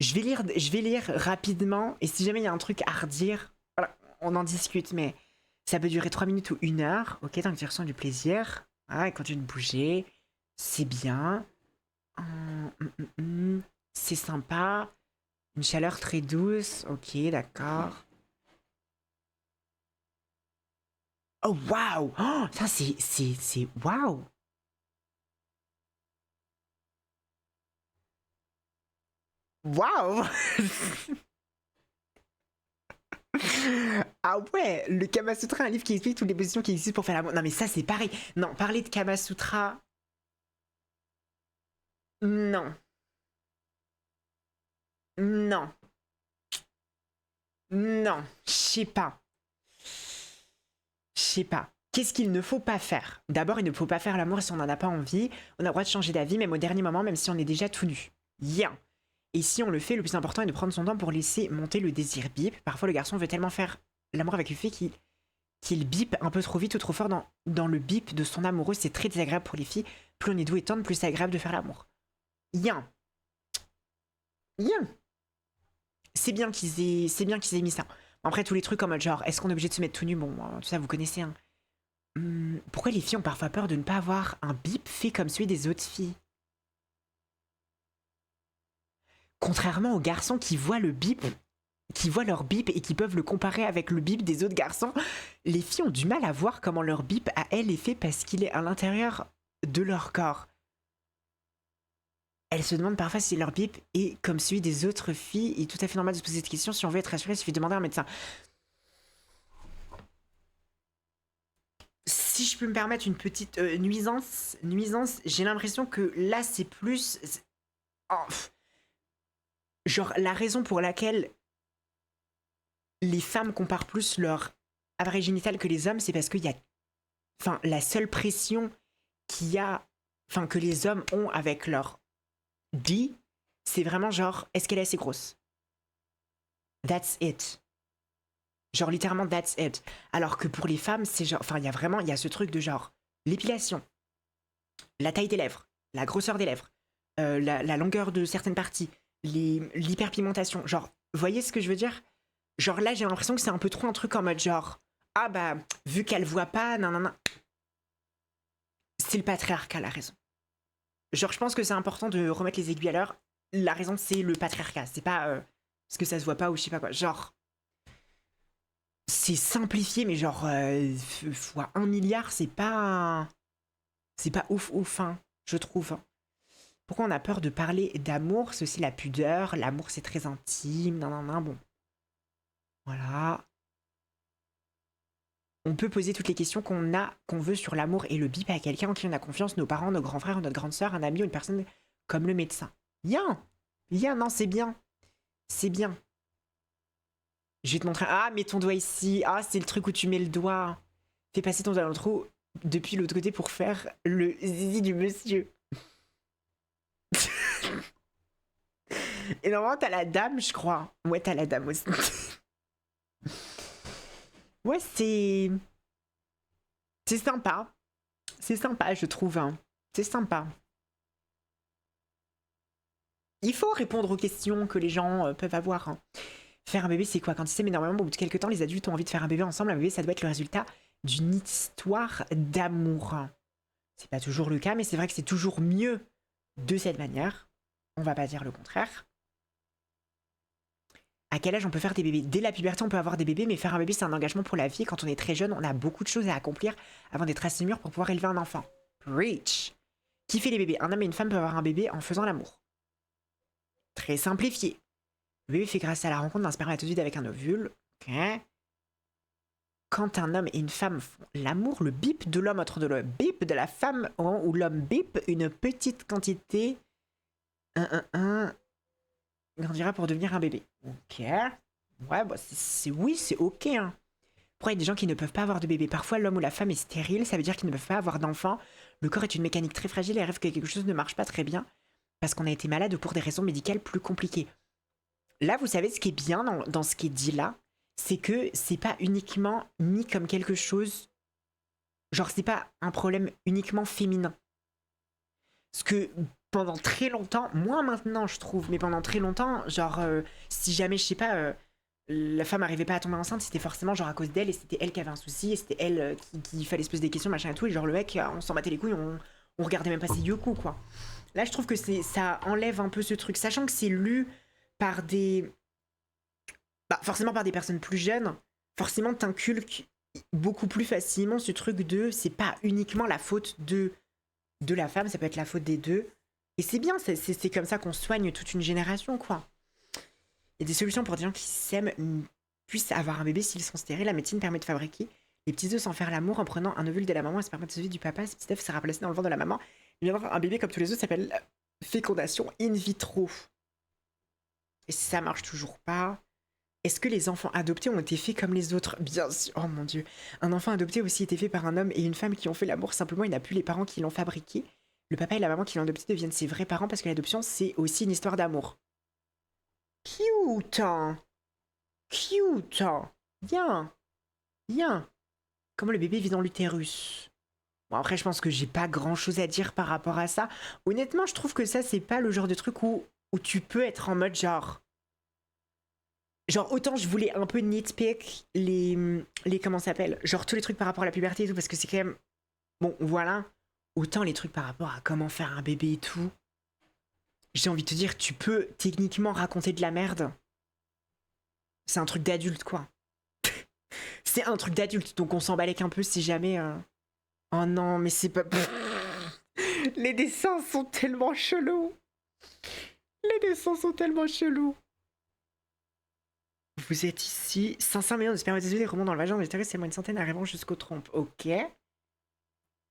Je vais lire rapidement, et si jamais il y a un truc à redire, voilà, on en discute, mais ça peut durer 3 minutes ou 1 heure, ok, tant que tu ressens du plaisir, ah, et continue de bouger, c'est bien, c'est sympa, une chaleur très douce, ok, d'accord. Oh, waouh! Oh, ça, c'est waouh! Waouh! Ah ouais, le Kama Sutra, un livre qui explique toutes les positions qui existent pour faire l'amour. Non mais ça c'est pareil. Non, parler de Kama Sutra, non, non, non, je sais pas. Je sais pas. Qu'est-ce qu'il ne faut pas faire? D'abord, il ne faut pas faire l'amour si on n'en a pas envie. On a le droit de changer d'avis, même au dernier moment, même si on est déjà tout nu. Bien. Et si on le fait, le plus important est de prendre son temps pour laisser monter le désir bip. Parfois, le garçon veut tellement faire l'amour avec une fille qu'il bip un peu trop vite ou trop fort dans le bip de son amoureux. C'est très désagréable pour les filles. Plus on est doux et tendre, plus c'est agréable de faire l'amour. Bien. Bien. C'est bien qu'ils aient mis ça. Après, tous les trucs en mode genre, est-ce qu'on est obligé de se mettre tout nu? Bon, tout ça, vous connaissez, hein. Pourquoi les filles ont parfois peur de ne pas avoir un bip fait comme celui des autres filles? Contrairement aux garçons qui voient le bip, qui voient leur bip et qui peuvent le comparer avec le bip des autres garçons, les filles ont du mal à voir comment leur bip à elles est fait parce qu'il est à l'intérieur de leur corps. Elles se demandent parfois si leur bip est comme celui des autres filles. Il est tout à fait normal de se poser cette question. Si on veut être rassuré, il suffit de demander à un médecin. Si je peux me permettre une petite nuisance, j'ai l'impression que là c'est plus... Oh, genre la raison pour laquelle les femmes comparent plus leur appareil génital que les hommes, c'est parce qu'il y a... Enfin, la seule pression qu'il y a... Enfin, que les hommes ont avec leur D, c'est vraiment genre, est-ce qu'elle est assez grosse? That's it. Genre littéralement that's it. Alors que pour les femmes, c'est genre... Enfin, il y a ce truc de genre l'épilation, la taille des lèvres, la grosseur des lèvres, la longueur de certaines parties, l'hyperpigmentation. Genre, voyez ce que je veux dire? Genre là, j'ai l'impression que c'est un peu trop un truc en mode genre, ah bah, vu qu'elle voit pas, non, non, non. C'est le patriarcat la raison. Genre, je pense que c'est important de remettre les aiguilles à l'heure. La raison, c'est le patriarcat. C'est pas parce que ça se voit pas ou je sais pas quoi. Genre, c'est simplifié, mais genre, fois 1 milliard, c'est pas ouf, hein, je trouve. Pourquoi on a peur de parler d'amour? C'est aussi la pudeur. L'amour, c'est très intime. Non, non, non, bon. Voilà. On peut poser toutes les questions qu'on veut sur l'amour et le bip à quelqu'un en qui on a confiance, nos parents, nos grands frères, notre grande sœur, un ami ou une personne comme le médecin. Bien. Bien, non, c'est bien. C'est bien. Je vais te montrer. Ah, mets ton doigt ici. Ah, c'est le truc où tu mets le doigt. Fais passer ton doigt dans le trou depuis l'autre côté pour faire le zizi du monsieur. Et normalement, t'as la dame, je crois. Ouais, t'as la dame aussi. Ouais, c'est... C'est sympa. C'est sympa, je trouve. Hein. C'est sympa. Il faut répondre aux questions que les gens peuvent avoir. Hein. Faire un bébé, c'est quoi? Quand tu sais, mais normalement, au bout de quelques temps, les adultes ont envie de faire un bébé ensemble. Un bébé, ça doit être le résultat d'une histoire d'amour. C'est pas toujours le cas, mais c'est vrai que c'est toujours mieux de cette manière. On va pas dire le contraire. À quel âge on peut faire des bébés? Dès la puberté, on peut avoir des bébés, mais faire un bébé, c'est un engagement pour la vie. Quand on est très jeune, on a beaucoup de choses à accomplir avant d'être assez mûr pour pouvoir élever un enfant. Preach! Qui fait les bébés? Un homme et une femme peuvent avoir un bébé en faisant l'amour. Très simplifié. Le bébé fait grâce à la rencontre d'un spermatozoïde avec un ovule. Okay. Quand un homme et une femme font l'amour, le bip de l'homme entre le bip de la femme où l'homme bip une petite quantité grandira pour devenir un bébé. Ok. Ouais, bah oui, c'est ok. Hein. Pourquoi il y a des gens qui ne peuvent pas avoir de bébé? Parfois, l'homme ou la femme est stérile, ça veut dire qu'ils ne peuvent pas avoir d'enfant. Le corps est une mécanique très fragile et arrive que quelque chose ne marche pas très bien parce qu'on a été malade ou pour des raisons médicales plus compliquées. Là, vous savez ce qui est bien dans ce qui est dit là, c'est que c'est pas uniquement mis comme quelque chose... Genre, c'est pas un problème uniquement féminin. Parce que pendant très longtemps, moins maintenant je trouve, mais pendant très longtemps, genre, si jamais, je sais pas, la femme arrivait pas à tomber enceinte, c'était forcément genre à cause d'elle, et c'était elle qui avait un souci, et c'était elle qui fallait se poser des questions, machin et tout, et genre le mec, on s'en battait les couilles, on regardait même pas ses yeux coups, quoi. Là, je trouve que ça enlève un peu ce truc, sachant que c'est lu par des... Bah, forcément par des personnes plus jeunes, forcément t'inculques beaucoup plus facilement ce truc de... C'est pas uniquement la faute de la femme, ça peut être la faute des deux. Et c'est bien, c'est comme ça qu'on soigne toute une génération, quoi. Il y a des solutions pour des gens qui s'aiment puissent avoir un bébé s'ils sont stériles. La médecine permet de fabriquer les petits œufs sans faire l'amour en prenant un ovule de la maman et un spermatozoïde du papa. Ce petit œuf sera placé dans le ventre de la maman. Il va avoir un bébé comme tous les autres, ça s'appelle fécondation in vitro. Et si ça marche toujours pas, Est-ce que les enfants adoptés ont été faits comme les autres? Bien sûr. Oh mon dieu. Un enfant adopté a aussi été fait par un homme et une femme qui ont fait l'amour. Simplement, il n'a plus les parents qui l'ont fabriqué. Le papa et la maman qui l'ont adopté deviennent ses vrais parents parce que l'adoption, c'est aussi une histoire d'amour. Cute. Cute. Bien. Bien. Comment le bébé vit dans l'utérus? Bon, après, je pense que j'ai pas grand chose à dire par rapport à ça. Honnêtement, je trouve que ça, c'est pas le genre de truc où tu peux être en mode genre. Genre, autant je voulais un peu nitpick les comment ça s'appelle? Genre, tous les trucs par rapport à la puberté et tout, parce que c'est quand même. Bon, voilà. Autant les trucs par rapport à comment faire un bébé et tout. J'ai envie de te dire, tu peux techniquement raconter de la merde. C'est un truc d'adulte, quoi. C'est un truc d'adulte, donc on s'en balèque un peu si jamais. Oh non, mais c'est pas. Les dessins sont tellement chelous. Les dessins sont tellement chelous. Vous êtes ici. 500 millions de spermatozoïdes remontent dans le vagin de l'utérus, c'est moins une centaine arrivant jusqu'aux trompes. Ok.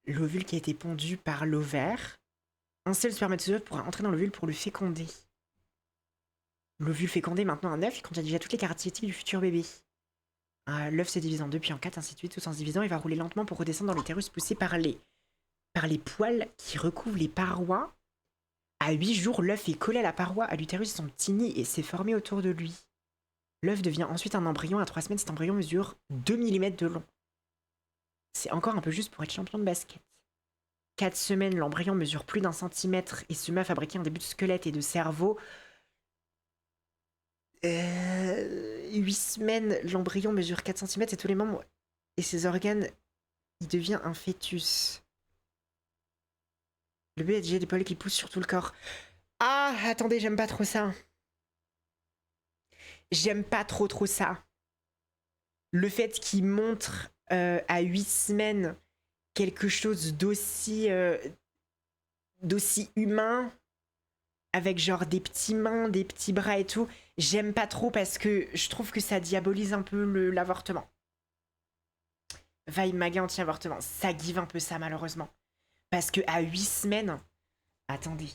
L'ovule qui a été pondu par l'ovaire. Un seul spermatozoïde pourra entrer dans l'ovule pour le féconder. L'ovule fécondé, maintenant un œuf, il contient déjà toutes les caractéristiques du futur bébé. L'œuf se divise en 2 puis en 4, ainsi de suite, tout en se divisant, il va rouler lentement pour redescendre dans l'utérus poussé par les poils qui recouvrent les parois. À 8 jours, l'œuf est collé à la paroi, à l'utérus son petit nid et s'est formé autour de lui. L'œuf devient ensuite un embryon. À 3 semaines, cet embryon mesure 2 mm de long. C'est encore un peu juste pour être champion de basket. 4 semaines, l'embryon mesure plus d'1 centimètre et se met à fabriquer un début de squelette et de cerveau. 8 semaines, l'embryon mesure 4 centimètres et tous les membres et ses organes, il devient un fœtus. Le bébé a déjà des poils qui poussent sur tout le corps. Ah, attendez, j'aime pas trop ça. J'aime pas trop ça. Le fait qu'il montre à 8 semaines quelque chose d'aussi humain, avec genre des petits mains, des petits bras et tout, j'aime pas trop parce que je trouve que ça diabolise un peu l'avortement. Vibe maga anti-avortement, ça give un peu ça malheureusement. Parce que à 8 semaines... Attendez.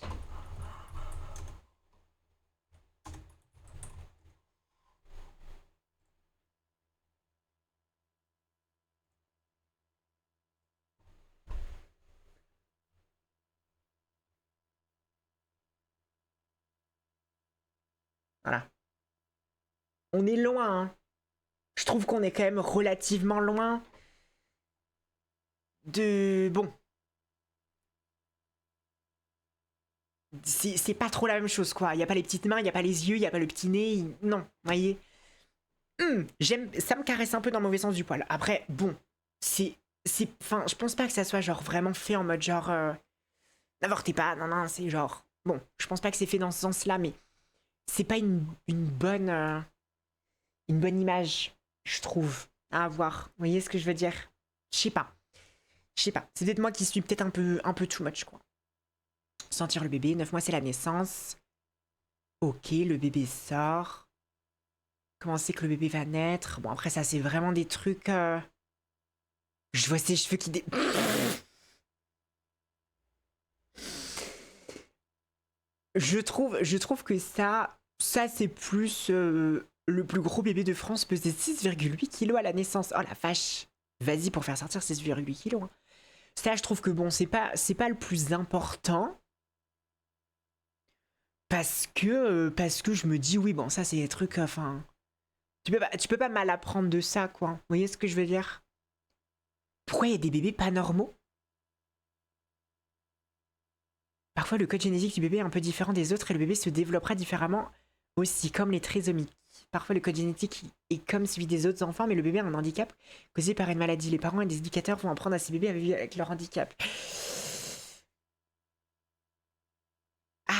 Voilà. On est loin, hein. Je trouve qu'on est quand même relativement loin de... Bon. C'est pas trop la même chose, quoi. Il y a pas les petites mains, il y a pas les yeux, il y a pas le petit nez. Non, voyez. J'aime... Ça me caresse un peu dans le mauvais sens du poil. Après, bon. Enfin, je pense pas que ça soit genre vraiment fait en mode genre... N'avortez pas, non, c'est genre... Bon, je pense pas que c'est fait dans ce sens-là, mais... C'est pas une bonne... une bonne image, je trouve, à avoir. Vous voyez ce que je veux dire? Je sais pas. C'est peut-être moi qui suis peut-être un peu too much, quoi. Sentir le bébé, 9 mois c'est la naissance. Ok, le bébé sort. Comment c'est que le bébé va naître? Bon, après ça c'est vraiment des trucs... Je vois ses cheveux qui... Je trouve que ça c'est plus... le plus gros bébé de France pesait 6,8 kilos à la naissance. Oh la vache. Vas-y pour faire sortir 6,8 kilos. Hein. Ça, je trouve que bon, c'est pas le plus important. Parce que je me dis, oui, bon, ça, c'est des trucs, enfin... Tu peux pas mal apprendre de ça, quoi. Vous voyez ce que je veux dire? Pourquoi il y a des bébés pas normaux? Parfois, le code génétique du bébé est un peu différent des autres et le bébé se développera différemment aussi, comme les trisomiques. Parfois, le code génétique est comme celui des autres enfants, mais le bébé a un handicap causé par une maladie. Les parents et des éducateurs vont apprendre à ces bébés à vivre avec leur handicap. Ah.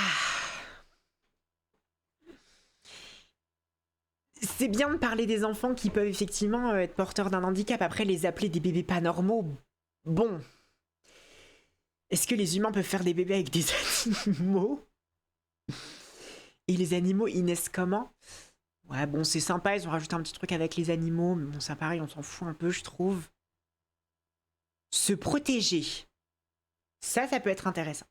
C'est bien de parler des enfants qui peuvent effectivement être porteurs d'un handicap. Après, les appeler des bébés pas normaux, bon. Est-ce que les humains peuvent faire des bébés avec des animaux? Et les animaux, ils naissent comment? Ouais, bon, c'est sympa, ils ont rajouté un petit truc avec les animaux, mais bon, ça pareil, on s'en fout un peu, je trouve. Se protéger. Ça peut être intéressant.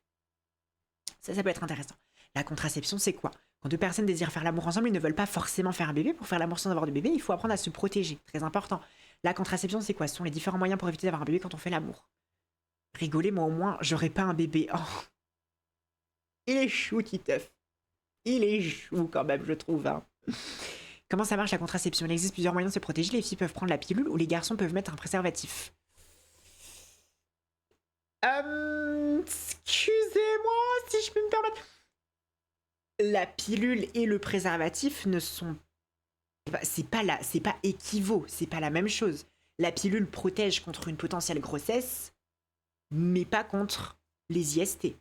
Ça peut être intéressant. La contraception, c'est quoi? Quand deux personnes désirent faire l'amour ensemble, ils ne veulent pas forcément faire un bébé. Pour faire l'amour sans avoir de bébé, il faut apprendre à se protéger. Très important. La contraception, c'est quoi? Ce sont les différents moyens pour éviter d'avoir un bébé quand on fait l'amour. Rigolez, moi au moins, j'aurais pas un bébé. Oh. Il est chou, Titeuf. Il est chou quand même, je trouve. Hein. Comment ça marche la contraception? Il existe plusieurs moyens de se protéger. Les filles peuvent prendre la pilule ou les garçons peuvent mettre un préservatif. Excusez-moi si je peux me permettre. La pilule et le préservatif ne sont c'est pas équivaut, c'est pas la même chose. La pilule protège contre une potentielle grossesse, mais pas contre les IST.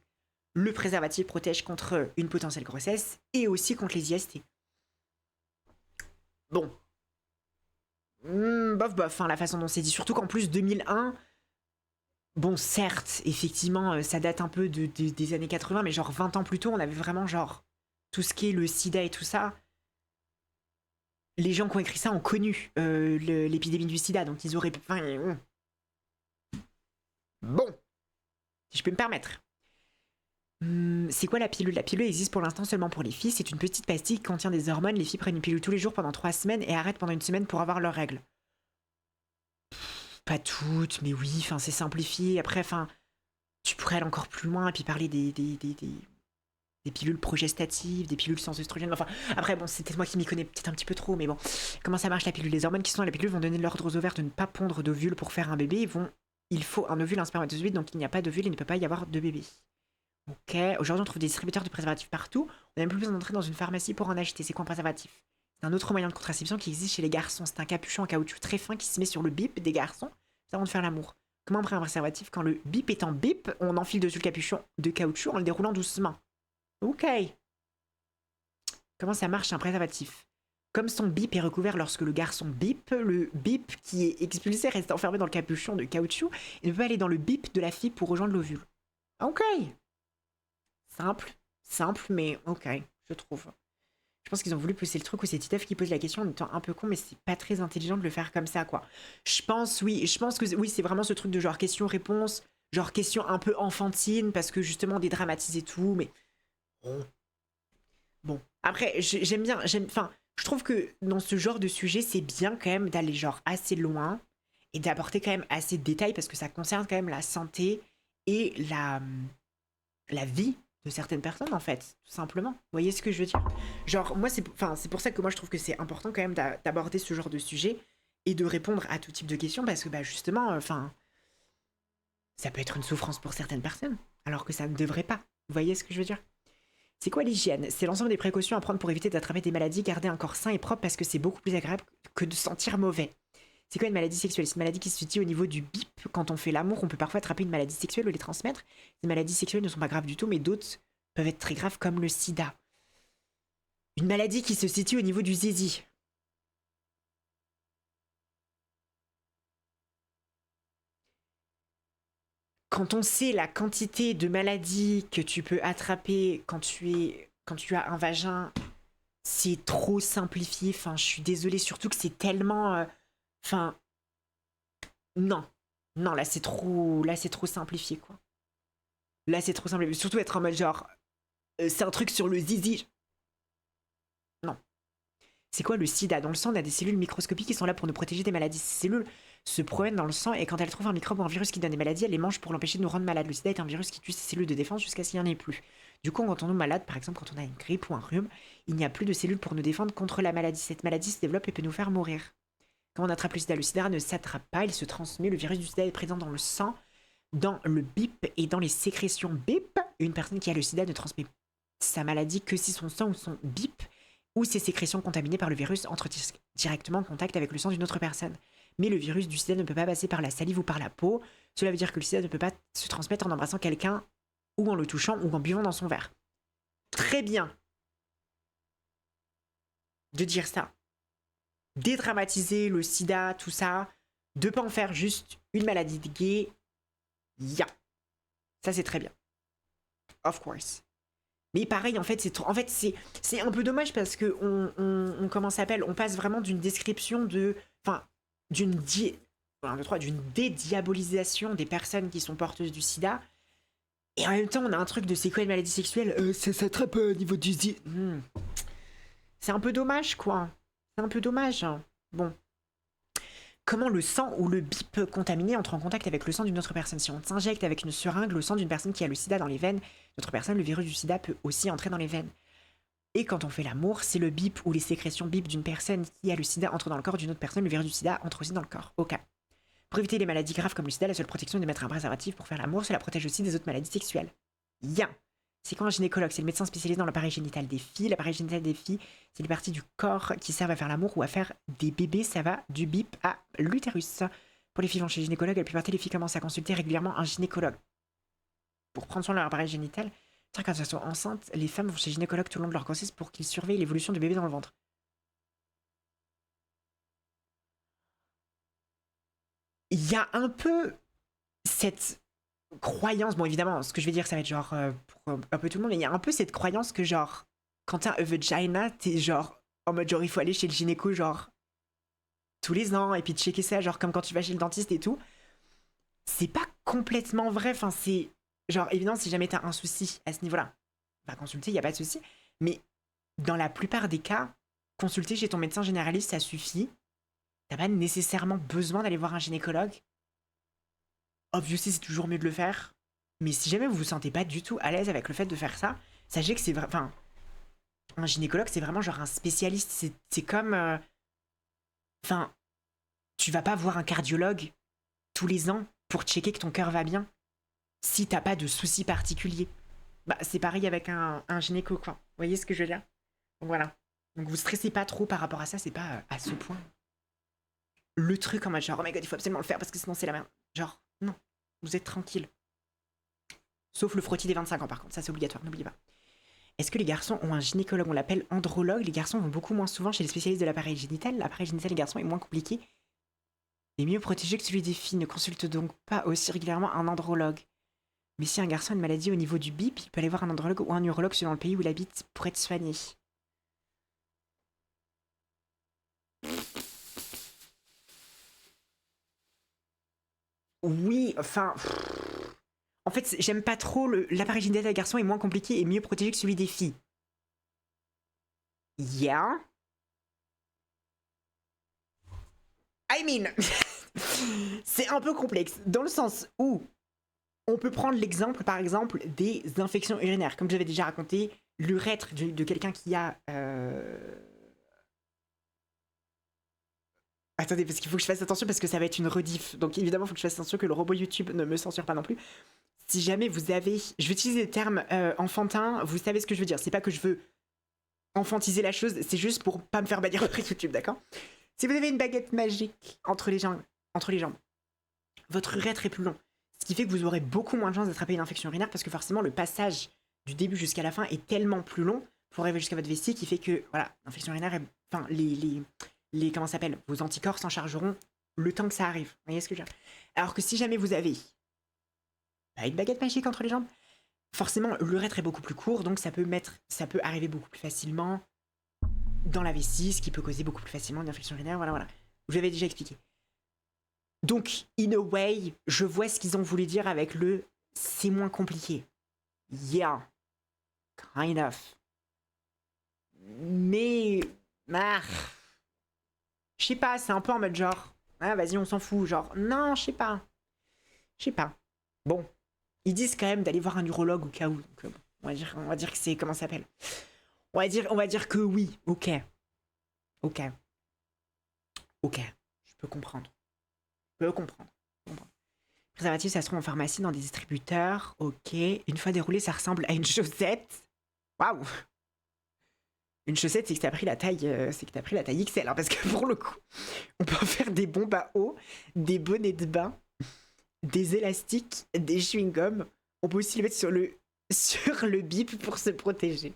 Le préservatif protège contre une potentielle grossesse et aussi contre les IST. Bon. Bof bof, hein, la façon dont c'est dit. Surtout qu'en plus 2001, bon certes, effectivement, ça date un peu des années 80, mais genre 20 ans plus tôt, on avait vraiment genre tout ce qui est le sida et tout ça. Les gens qui ont écrit ça ont connu l'épidémie du sida, donc ils auraient... Enfin, bon, si je peux me permettre. C'est quoi la pilule? La pilule existe pour l'instant seulement pour les filles. C'est une petite pastille qui contient des hormones. Les filles prennent une pilule tous les jours pendant 3 semaines et arrêtent pendant 1 semaine pour avoir leurs règles. Pas toutes, mais oui, enfin c'est simplifié. Après, enfin, tu pourrais aller encore plus loin et puis parler des pilules progestatives, des pilules sans œstrogène. Enfin, après, bon, c'est peut-être moi qui m'y connais peut-être un petit peu trop, mais bon. Comment ça marche la pilule? Les hormones qui sont dans la pilule vont donner l'ordre aux ovaires de ne pas pondre d'ovules pour faire un bébé. Il faut un ovule, un spermatozoïde, donc il n'y a pas d'ovule, il ne peut pas y avoir de bébé. Ok, aujourd'hui on trouve des distributeurs de préservatifs partout. On n'a même plus besoin d'entrer dans une pharmacie pour en acheter. C'est quoi un préservatif? C'est un autre moyen de contraception qui existe chez les garçons. C'est un capuchon en caoutchouc très fin qui se met sur le bip des garçons avant de faire l'amour. Comment on prend un préservatif? Quand le bip est en bip, on enfile dessus le capuchon de caoutchouc en le déroulant doucement. Ok. Comment ça marche un préservatif? Comme son bip est recouvert lorsque le garçon bip, le bip qui est expulsé reste enfermé dans le capuchon de caoutchouc et ne peut pas aller dans le bip de la fille pour rejoindre l'ovule. Ok. Simple, mais ok, je trouve. Je pense qu'ils ont voulu pousser le truc où c'est Titeuf qui pose la question en étant un peu con, mais c'est pas très intelligent de le faire comme ça, quoi. Je pense que oui, c'est vraiment ce truc de genre question-réponse, genre question un peu enfantine, parce que justement on dédramatise et tout, mais bon. Après, enfin, je trouve que dans ce genre de sujet, c'est bien quand même d'aller genre assez loin et d'apporter quand même assez de détails parce que ça concerne quand même la santé et la vie de certaines personnes en fait, tout simplement. Vous voyez ce que je veux dire? Genre moi c'est pour ça que moi je trouve que c'est important quand même d'aborder ce genre de sujet et de répondre à tout type de questions parce que bah justement enfin ça peut être une souffrance pour certaines personnes alors que ça ne devrait pas. Vous voyez ce que je veux dire? C'est quoi l'hygiène? C'est l'ensemble des précautions à prendre pour éviter d'attraper des maladies, garder un corps sain et propre parce que c'est beaucoup plus agréable que de sentir mauvais. C'est quoi une maladie sexuelle? C'est une maladie qui se situe au niveau du bip. Quand on fait l'amour, on peut parfois attraper une maladie sexuelle ou les transmettre. Ces maladies sexuelles ne sont pas graves du tout, mais d'autres peuvent être très graves comme le sida. Une maladie qui se situe au niveau du zizi. Quand on sait la quantité de maladies que tu peux attraper quand tu as un vagin, c'est trop simplifié. Enfin, je suis désolée, surtout que c'est tellement... Enfin, non. Non, là, c'est trop simplifié, quoi. Là, c'est trop simplifié. Surtout être en mode genre, c'est un truc sur le zizi. Non. C'est quoi le sida? Dans le sang, on a des cellules microscopiques qui sont là pour nous protéger des maladies. Ces cellules se promènent dans le sang et quand elles trouvent un microbe ou un virus qui donne des maladies, elles les mangent pour l'empêcher de nous rendre malades. Le sida est un virus qui tue ces cellules de défense jusqu'à ce qu'il n'y en ait plus. Du coup, quand on est malade, par exemple, quand on a une grippe ou un rhume, il n'y a plus de cellules pour nous défendre contre la maladie. Cette maladie se développe et peut nous faire mourir. Quand on attrape le sida ne s'attrape pas, il se transmet. Le virus du sida est présent dans le sang, dans le bip et dans les sécrétions bip. Une personne qui a le sida ne transmet sa maladie que si son sang ou son bip ou ses sécrétions contaminées par le virus entrent directement en contact avec le sang d'une autre personne. Mais le virus du sida ne peut pas passer par la salive ou par la peau. Cela veut dire que le sida ne peut pas se transmettre en embrassant quelqu'un ou en le touchant ou en buvant dans son verre. Très bien de dire ça. Dédramatiser le sida, tout ça, de pas en faire juste une maladie de gay. Ça c'est très bien. Of course. Mais pareil, en fait, c'est un peu dommage parce que comment ça s'appelle? On passe vraiment d'une description d'une dédiabolisation des personnes qui sont porteuses du sida Et en même temps, on a un truc de c'est quoi une maladie sexuelle ça s'attrape au niveau du zi. C'est un peu dommage, quoi. C'est un peu dommage. Bon. Comment le sang ou le bip contaminé entre en contact avec le sang d'une autre personne? Si on s'injecte avec une seringue le sang d'une personne qui a le sida dans les veines, d'autres personnes, le virus du sida peut aussi entrer dans les veines. Et quand on fait l'amour, c'est le bip ou les sécrétions bip d'une personne qui a le sida entre dans le corps d'une autre personne, le virus du sida entre aussi dans le corps. Ok. Pour éviter les maladies graves comme le sida, la seule protection est de mettre un préservatif pour faire l'amour, cela protège aussi des autres maladies sexuelles. Bien. C'est quand un gynécologue, c'est le médecin spécialisé dans l'appareil génital des filles. L'appareil génital des filles, c'est les parties du corps qui servent à faire l'amour ou à faire des bébés. Ça va du bip à l'utérus. Pour les filles vont chez le gynécologue, la plupart des filles commencent à consulter régulièrement un gynécologue pour prendre soin de leur appareil génital. Quand elles sont enceintes, les femmes vont chez le gynécologue tout le long de leur grossesse pour qu'ils surveillent l'évolution du bébé dans le ventre. Il y a un peu cette croyance, bon évidemment, ce que je vais dire ça va être genre pour un peu tout le monde, mais il y a un peu cette croyance que genre, quand t'as un vagina, t'es genre, en mode genre il faut aller chez le gynéco genre tous les ans et puis checker ça, genre comme quand tu vas chez le dentiste et tout. C'est pas complètement vrai, enfin c'est genre évidemment si jamais t'as un souci à ce niveau-là, va consulter, y a pas de souci, mais dans la plupart des cas, consulter chez ton médecin généraliste ça suffit. T'as pas nécessairement besoin d'aller voir un gynécologue. Obviously, c'est toujours mieux de le faire. Mais si jamais vous vous sentez pas du tout à l'aise avec le fait de faire ça, sachez que c'est vrai. Enfin, un gynécologue, c'est vraiment genre un spécialiste. C'est comme. Enfin, tu vas pas voir un cardiologue tous les ans pour checker que ton cœur va bien si t'as pas de soucis particuliers. Bah, c'est pareil avec un gynéco, quoi. Vous voyez ce que je veux dire? Donc voilà. Donc vous stressez pas trop par rapport à ça, c'est pas à ce point. Le truc en mode genre, oh my god, il faut absolument le faire parce que sinon c'est la merde. Genre, non, vous êtes tranquille. Sauf le frottis des 25 ans par contre, ça c'est obligatoire, n'oubliez pas. Est-ce que les garçons ont un gynécologue? On l'appelle andrologue. Les garçons vont beaucoup moins souvent chez les spécialistes de l'appareil génital. L'appareil génital des garçons est moins compliqué et mieux protégé que celui des filles. Ne consulte donc pas aussi régulièrement un andrologue. Mais si un garçon a une maladie au niveau du bip, il peut aller voir un andrologue ou un urologue selon le pays où il habite pour être soigné. Oui, enfin... En fait, j'aime pas trop l'appareil génital des garçons est moins compliqué et mieux protégé que celui des filles. Yeah. I mean, c'est un peu complexe dans le sens où on peut prendre l'exemple, par exemple, des infections urinaires. Comme j'avais déjà raconté, l'urètre de quelqu'un qui a... Attendez, parce qu'il faut que je fasse attention parce que ça va être une rediff. Donc évidemment, il faut que je fasse attention que le robot YouTube ne me censure pas non plus. Si jamais vous avez... Je vais utiliser des termes enfantins, vous savez ce que je veux dire. C'est pas que je veux enfantiser la chose, c'est juste pour pas me faire bannir après YouTube, d'accord? Si vous avez une baguette magique entre les jambes, votre urètre est plus long. Ce qui fait que vous aurez beaucoup moins de chances d'attraper une infection urinaire parce que forcément le passage du début jusqu'à la fin est tellement plus long pour arriver jusqu'à votre vessie qui fait que, voilà, l'infection urinaire est... Enfin, comment ça s'appelle? Vos anticorps s'en chargeront le temps que ça arrive. Vous voyez ce que je veux dire? Alors que si jamais vous avez une baguette magique entre les jambes, forcément l'urètre est beaucoup plus court, donc ça peut arriver beaucoup plus facilement dans la vessie, ce qui peut causer beaucoup plus facilement une infection urinaire. Voilà. Je vous avais déjà expliqué. Donc, in a way, je vois ce qu'ils ont voulu dire avec le c'est moins compliqué. Yeah. Kind of. Mais. Je sais pas, c'est un peu en mode genre. Ah, vas-y, on s'en fout. Genre, non, je sais pas. Bon. Ils disent quand même d'aller voir un urologue au cas où. Donc, on va dire que c'est. Comment ça s'appelle? On va dire que oui. Ok. Je peux comprendre. Préservatif, ça se trouve en pharmacie, dans des distributeurs. Ok. Une fois déroulé, ça ressemble à une chaussette. Waouh. Une chaussette, c'est que t'as pris la taille, XL, hein, parce que pour le coup, on peut faire des bombes à eau, des bonnets de bain, des élastiques, des chewing-gums. On peut aussi les mettre sur le bip pour se protéger.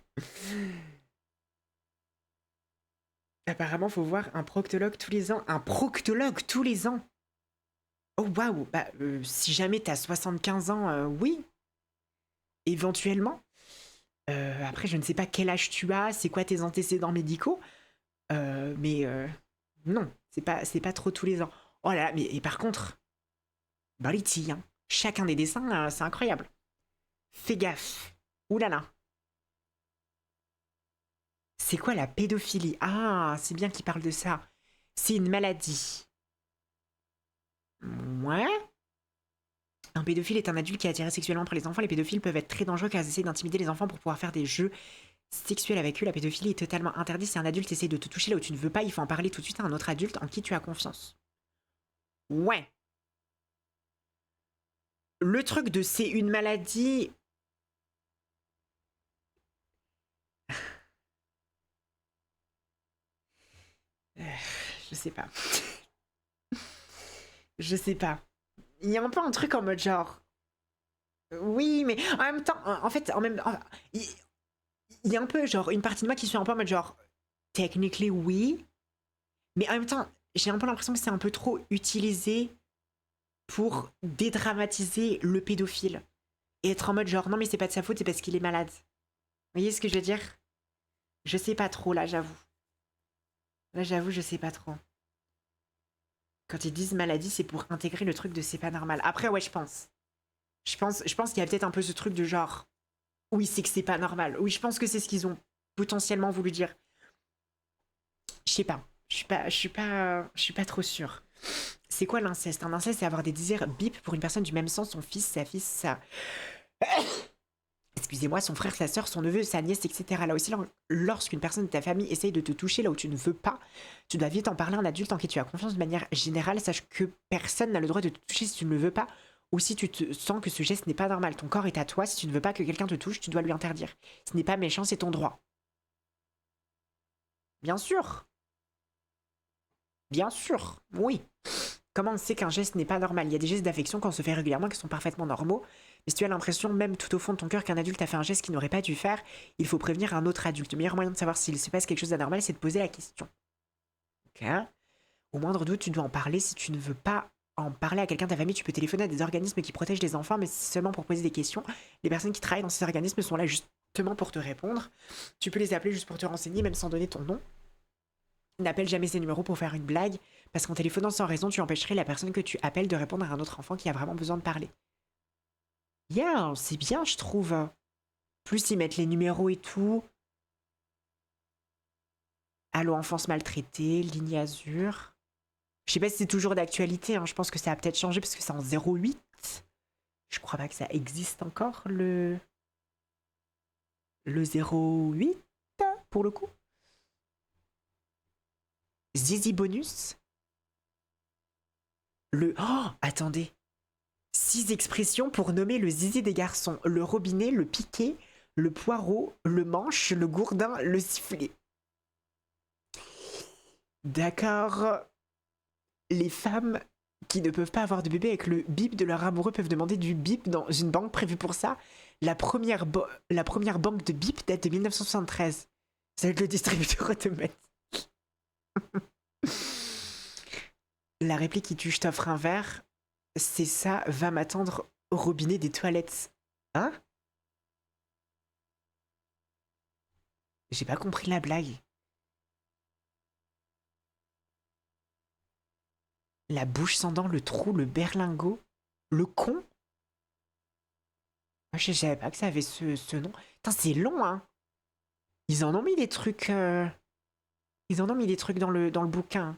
Apparemment, faut voir un proctologue tous les ans. Un proctologue tous les ans. Oh waouh, bah si jamais t'as 75 ans, oui, éventuellement. Après, je ne sais pas quel âge tu as, c'est quoi tes antécédents médicaux, mais non, c'est pas trop tous les ans. Oh là là, mais et par contre, Balitty, hein, chacun des dessins, c'est incroyable. Fais gaffe. Ouh là là. C'est quoi la pédophilie? Ah, c'est bien qu'il parle de ça. C'est une maladie. Ouais. Un pédophile est un adulte qui est attiré sexuellement par les enfants. Les pédophiles peuvent être très dangereux car ils essaient d'intimider les enfants pour pouvoir faire des jeux sexuels avec eux. La pédophilie est totalement interdite. Si un adulte essaie de te toucher là où tu ne veux pas, il faut en parler tout de suite à un autre adulte en qui tu as confiance. Ouais. Le truc de c'est une maladie... Je sais pas. Je sais pas. Il y a un peu un truc en mode genre... Oui, mais en même temps, en fait, il y a un peu genre une partie de moi qui suis un peu en mode genre... Technically, oui. Mais en même temps, j'ai un peu l'impression que c'est un peu trop utilisé pour dédramatiser le pédophile. Et être en mode genre, non mais c'est pas de sa faute, c'est parce qu'il est malade. Vous voyez ce que je veux dire? Je sais pas trop, là, j'avoue. Là, j'avoue, je sais pas trop. Quand ils disent maladie, c'est pour intégrer le truc de c'est pas normal. Après, ouais, je pense. Je pense qu'il y a peut-être un peu ce truc de genre, oui, c'est que c'est pas normal. Oui, je pense que c'est ce qu'ils ont potentiellement voulu dire. Je sais pas. Je suis pas trop sûre. C'est quoi l'inceste? Un inceste, c'est avoir des désirs bip pour une personne du même sang, son fils, sa fille, sa... Excusez-moi, son frère, sa sœur, son neveu, sa nièce, etc. Là aussi, lorsqu'une personne de ta famille essaye de te toucher là où tu ne veux pas, tu dois vite en parler à un adulte en qui tu as confiance de manière générale. Sache que personne n'a le droit de te toucher si tu ne le veux pas ou si tu te sens que ce geste n'est pas normal. Ton corps est à toi. Si tu ne veux pas que quelqu'un te touche, tu dois lui interdire. Ce n'est pas méchant, c'est ton droit. Bien sûr. Bien sûr. Oui. Comment on sait qu'un geste n'est pas normal? Il y a des gestes d'affection qu'on se fait régulièrement qui sont parfaitement normaux. Mais si tu as l'impression, même tout au fond de ton cœur, qu'un adulte a fait un geste qu'il n'aurait pas dû faire, il faut prévenir un autre adulte. Le meilleur moyen de savoir s'il se passe quelque chose d'anormal, c'est de poser la question. Ok. Au moindre doute, tu dois en parler. Si tu ne veux pas en parler à quelqu'un de ta famille, tu peux téléphoner à des organismes qui protègent les enfants, mais seulement pour poser des questions. Les personnes qui travaillent dans ces organismes sont là justement pour te répondre. Tu peux les appeler juste pour te renseigner, même sans donner ton nom. N'appelle jamais ces numéros pour faire une blague, parce qu'en téléphonant sans raison, tu empêcherais la personne que tu appelles de répondre à un autre enfant qui a vraiment besoin de parler. Yeah, c'est bien, je trouve. Plus ils mettent les numéros et tout. Allo enfance maltraitée, ligne azur. Je sais pas si c'est toujours d'actualité, hein. Je pense que ça a peut-être changé parce que c'est en 08. Je crois pas que ça existe encore, le 08, pour le coup. Zizi bonus. Oh, attendez. 6 expressions pour nommer le zizi des garçons. Le robinet, le piquet, le poireau, le manche, le gourdin, le sifflet. D'accord. Les femmes qui ne peuvent pas avoir de bébé avec le bip de leur amoureux peuvent demander du bip dans une banque prévue pour ça. La première banque de bip date de 1973. Ça va être le distributeur automatique. La réplique qui tue, je t'offre un verre, c'est ça, va m'attendre au robinet des toilettes. Hein? J'ai pas compris la blague. La bouche sans dents, le trou, le berlingot, le con. Je savais pas que ça avait ce nom. Putain, c'est long, hein. Ils en ont mis des trucs. Ils en ont mis des trucs dans le bouquin.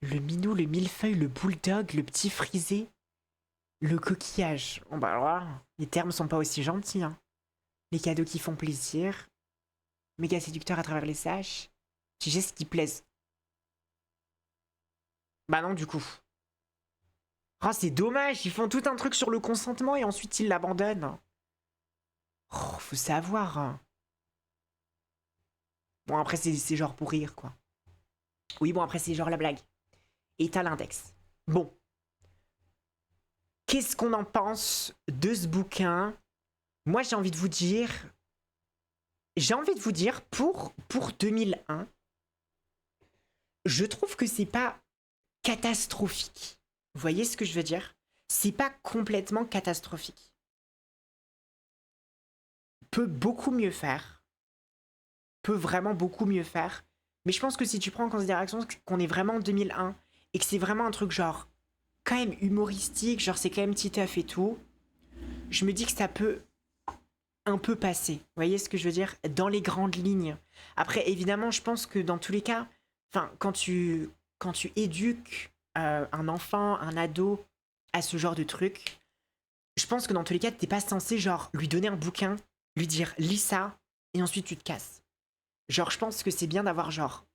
Le minou, le millefeuille, le bulldog, le petit frisé, le coquillage. Bon bah alors là, les termes sont pas aussi gentils, hein. Les cadeaux qui font plaisir. Méga séducteur à travers les sages. Petits gestes qui plaisent. Bah non, du coup. Oh, c'est dommage, ils font tout un truc sur le consentement et ensuite ils l'abandonnent. Oh, faut savoir, hein. Bon, après, c'est genre pour rire, quoi. Oui, bon, après, c'est genre la blague. Et t'as l'index. Bon. Qu'est-ce qu'on en pense de ce bouquin? Moi, j'ai envie de vous dire... pour 2001, je trouve que c'est pas catastrophique. Vous voyez ce que je veux dire? C'est pas complètement catastrophique. Peut beaucoup mieux faire. Peut vraiment beaucoup mieux faire. Mais je pense que si tu prends en considération qu'on est vraiment en 2001 et que c'est vraiment un truc genre quand même humoristique, genre c'est quand même Titeuf et tout, je me dis que ça peut un peu passer. Vous voyez ce que je veux dire? Dans les grandes lignes. Après, évidemment, je pense que dans tous les cas, enfin, quand tu éduques un enfant, un ado à ce genre de truc, je pense que dans tous les cas, t'es pas censé genre lui donner un bouquin, lui dire lis ça et ensuite tu te casses. Genre, je pense que c'est bien d'avoir genre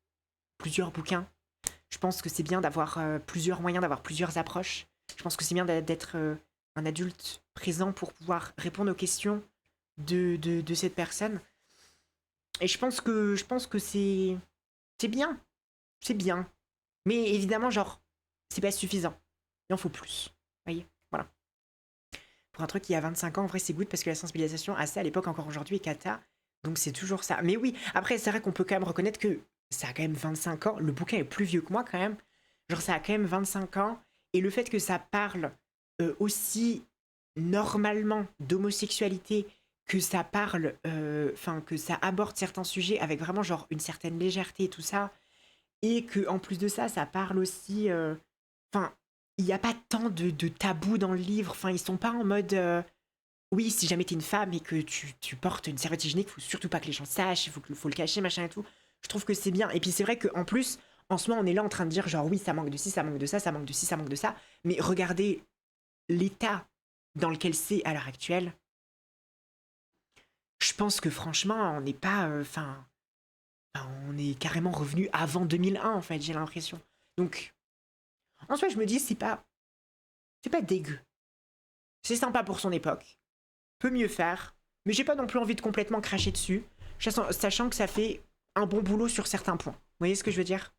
plusieurs bouquins. Je pense que c'est bien d'avoir plusieurs moyens, d'avoir plusieurs approches. Je pense que c'est bien d'être un adulte présent pour pouvoir répondre aux questions de cette personne. Et je pense que c'est bien. C'est bien. Mais évidemment, genre, c'est pas suffisant. Il en faut plus. Vous voyez? Voilà. Pour un truc qui a 25 ans, en vrai, c'est good parce que la sensibilisation à ça à l'époque, encore aujourd'hui, est cata. Donc c'est toujours ça. Mais oui, après, c'est vrai qu'on peut quand même reconnaître que ça a quand même 25 ans. Le bouquin est plus vieux que moi, quand même. Genre, ça a quand même 25 ans. Et le fait que ça parle aussi normalement d'homosexualité, que ça parle, enfin, que ça aborde certains sujets avec vraiment, genre, une certaine légèreté et tout ça. Et que en plus de ça, ça parle aussi. Enfin, il n'y a pas tant de tabous dans le livre. Enfin, ils sont pas en mode. Oui, si jamais t'es une femme et que tu portes une serviette hygiénique, faut surtout pas que les gens sachent, faut le cacher, machin et tout. Je trouve que c'est bien. Et puis c'est vrai qu'en plus, en ce moment, on est là en train de dire genre oui, ça manque de ci, ça manque de ça, ça manque de ci, ça manque de ça. Mais regardez l'état dans lequel c'est à l'heure actuelle. Je pense que franchement, on n'est pas. On est carrément revenu avant 2001 en fait, j'ai l'impression. Donc, en soi, je me dis, c'est pas dégueu. C'est sympa pour son époque. Peut mieux faire. Mais j'ai pas non plus envie de complètement cracher dessus, sachant que ça fait un bon boulot sur certains points. Vous voyez ce que je veux dire?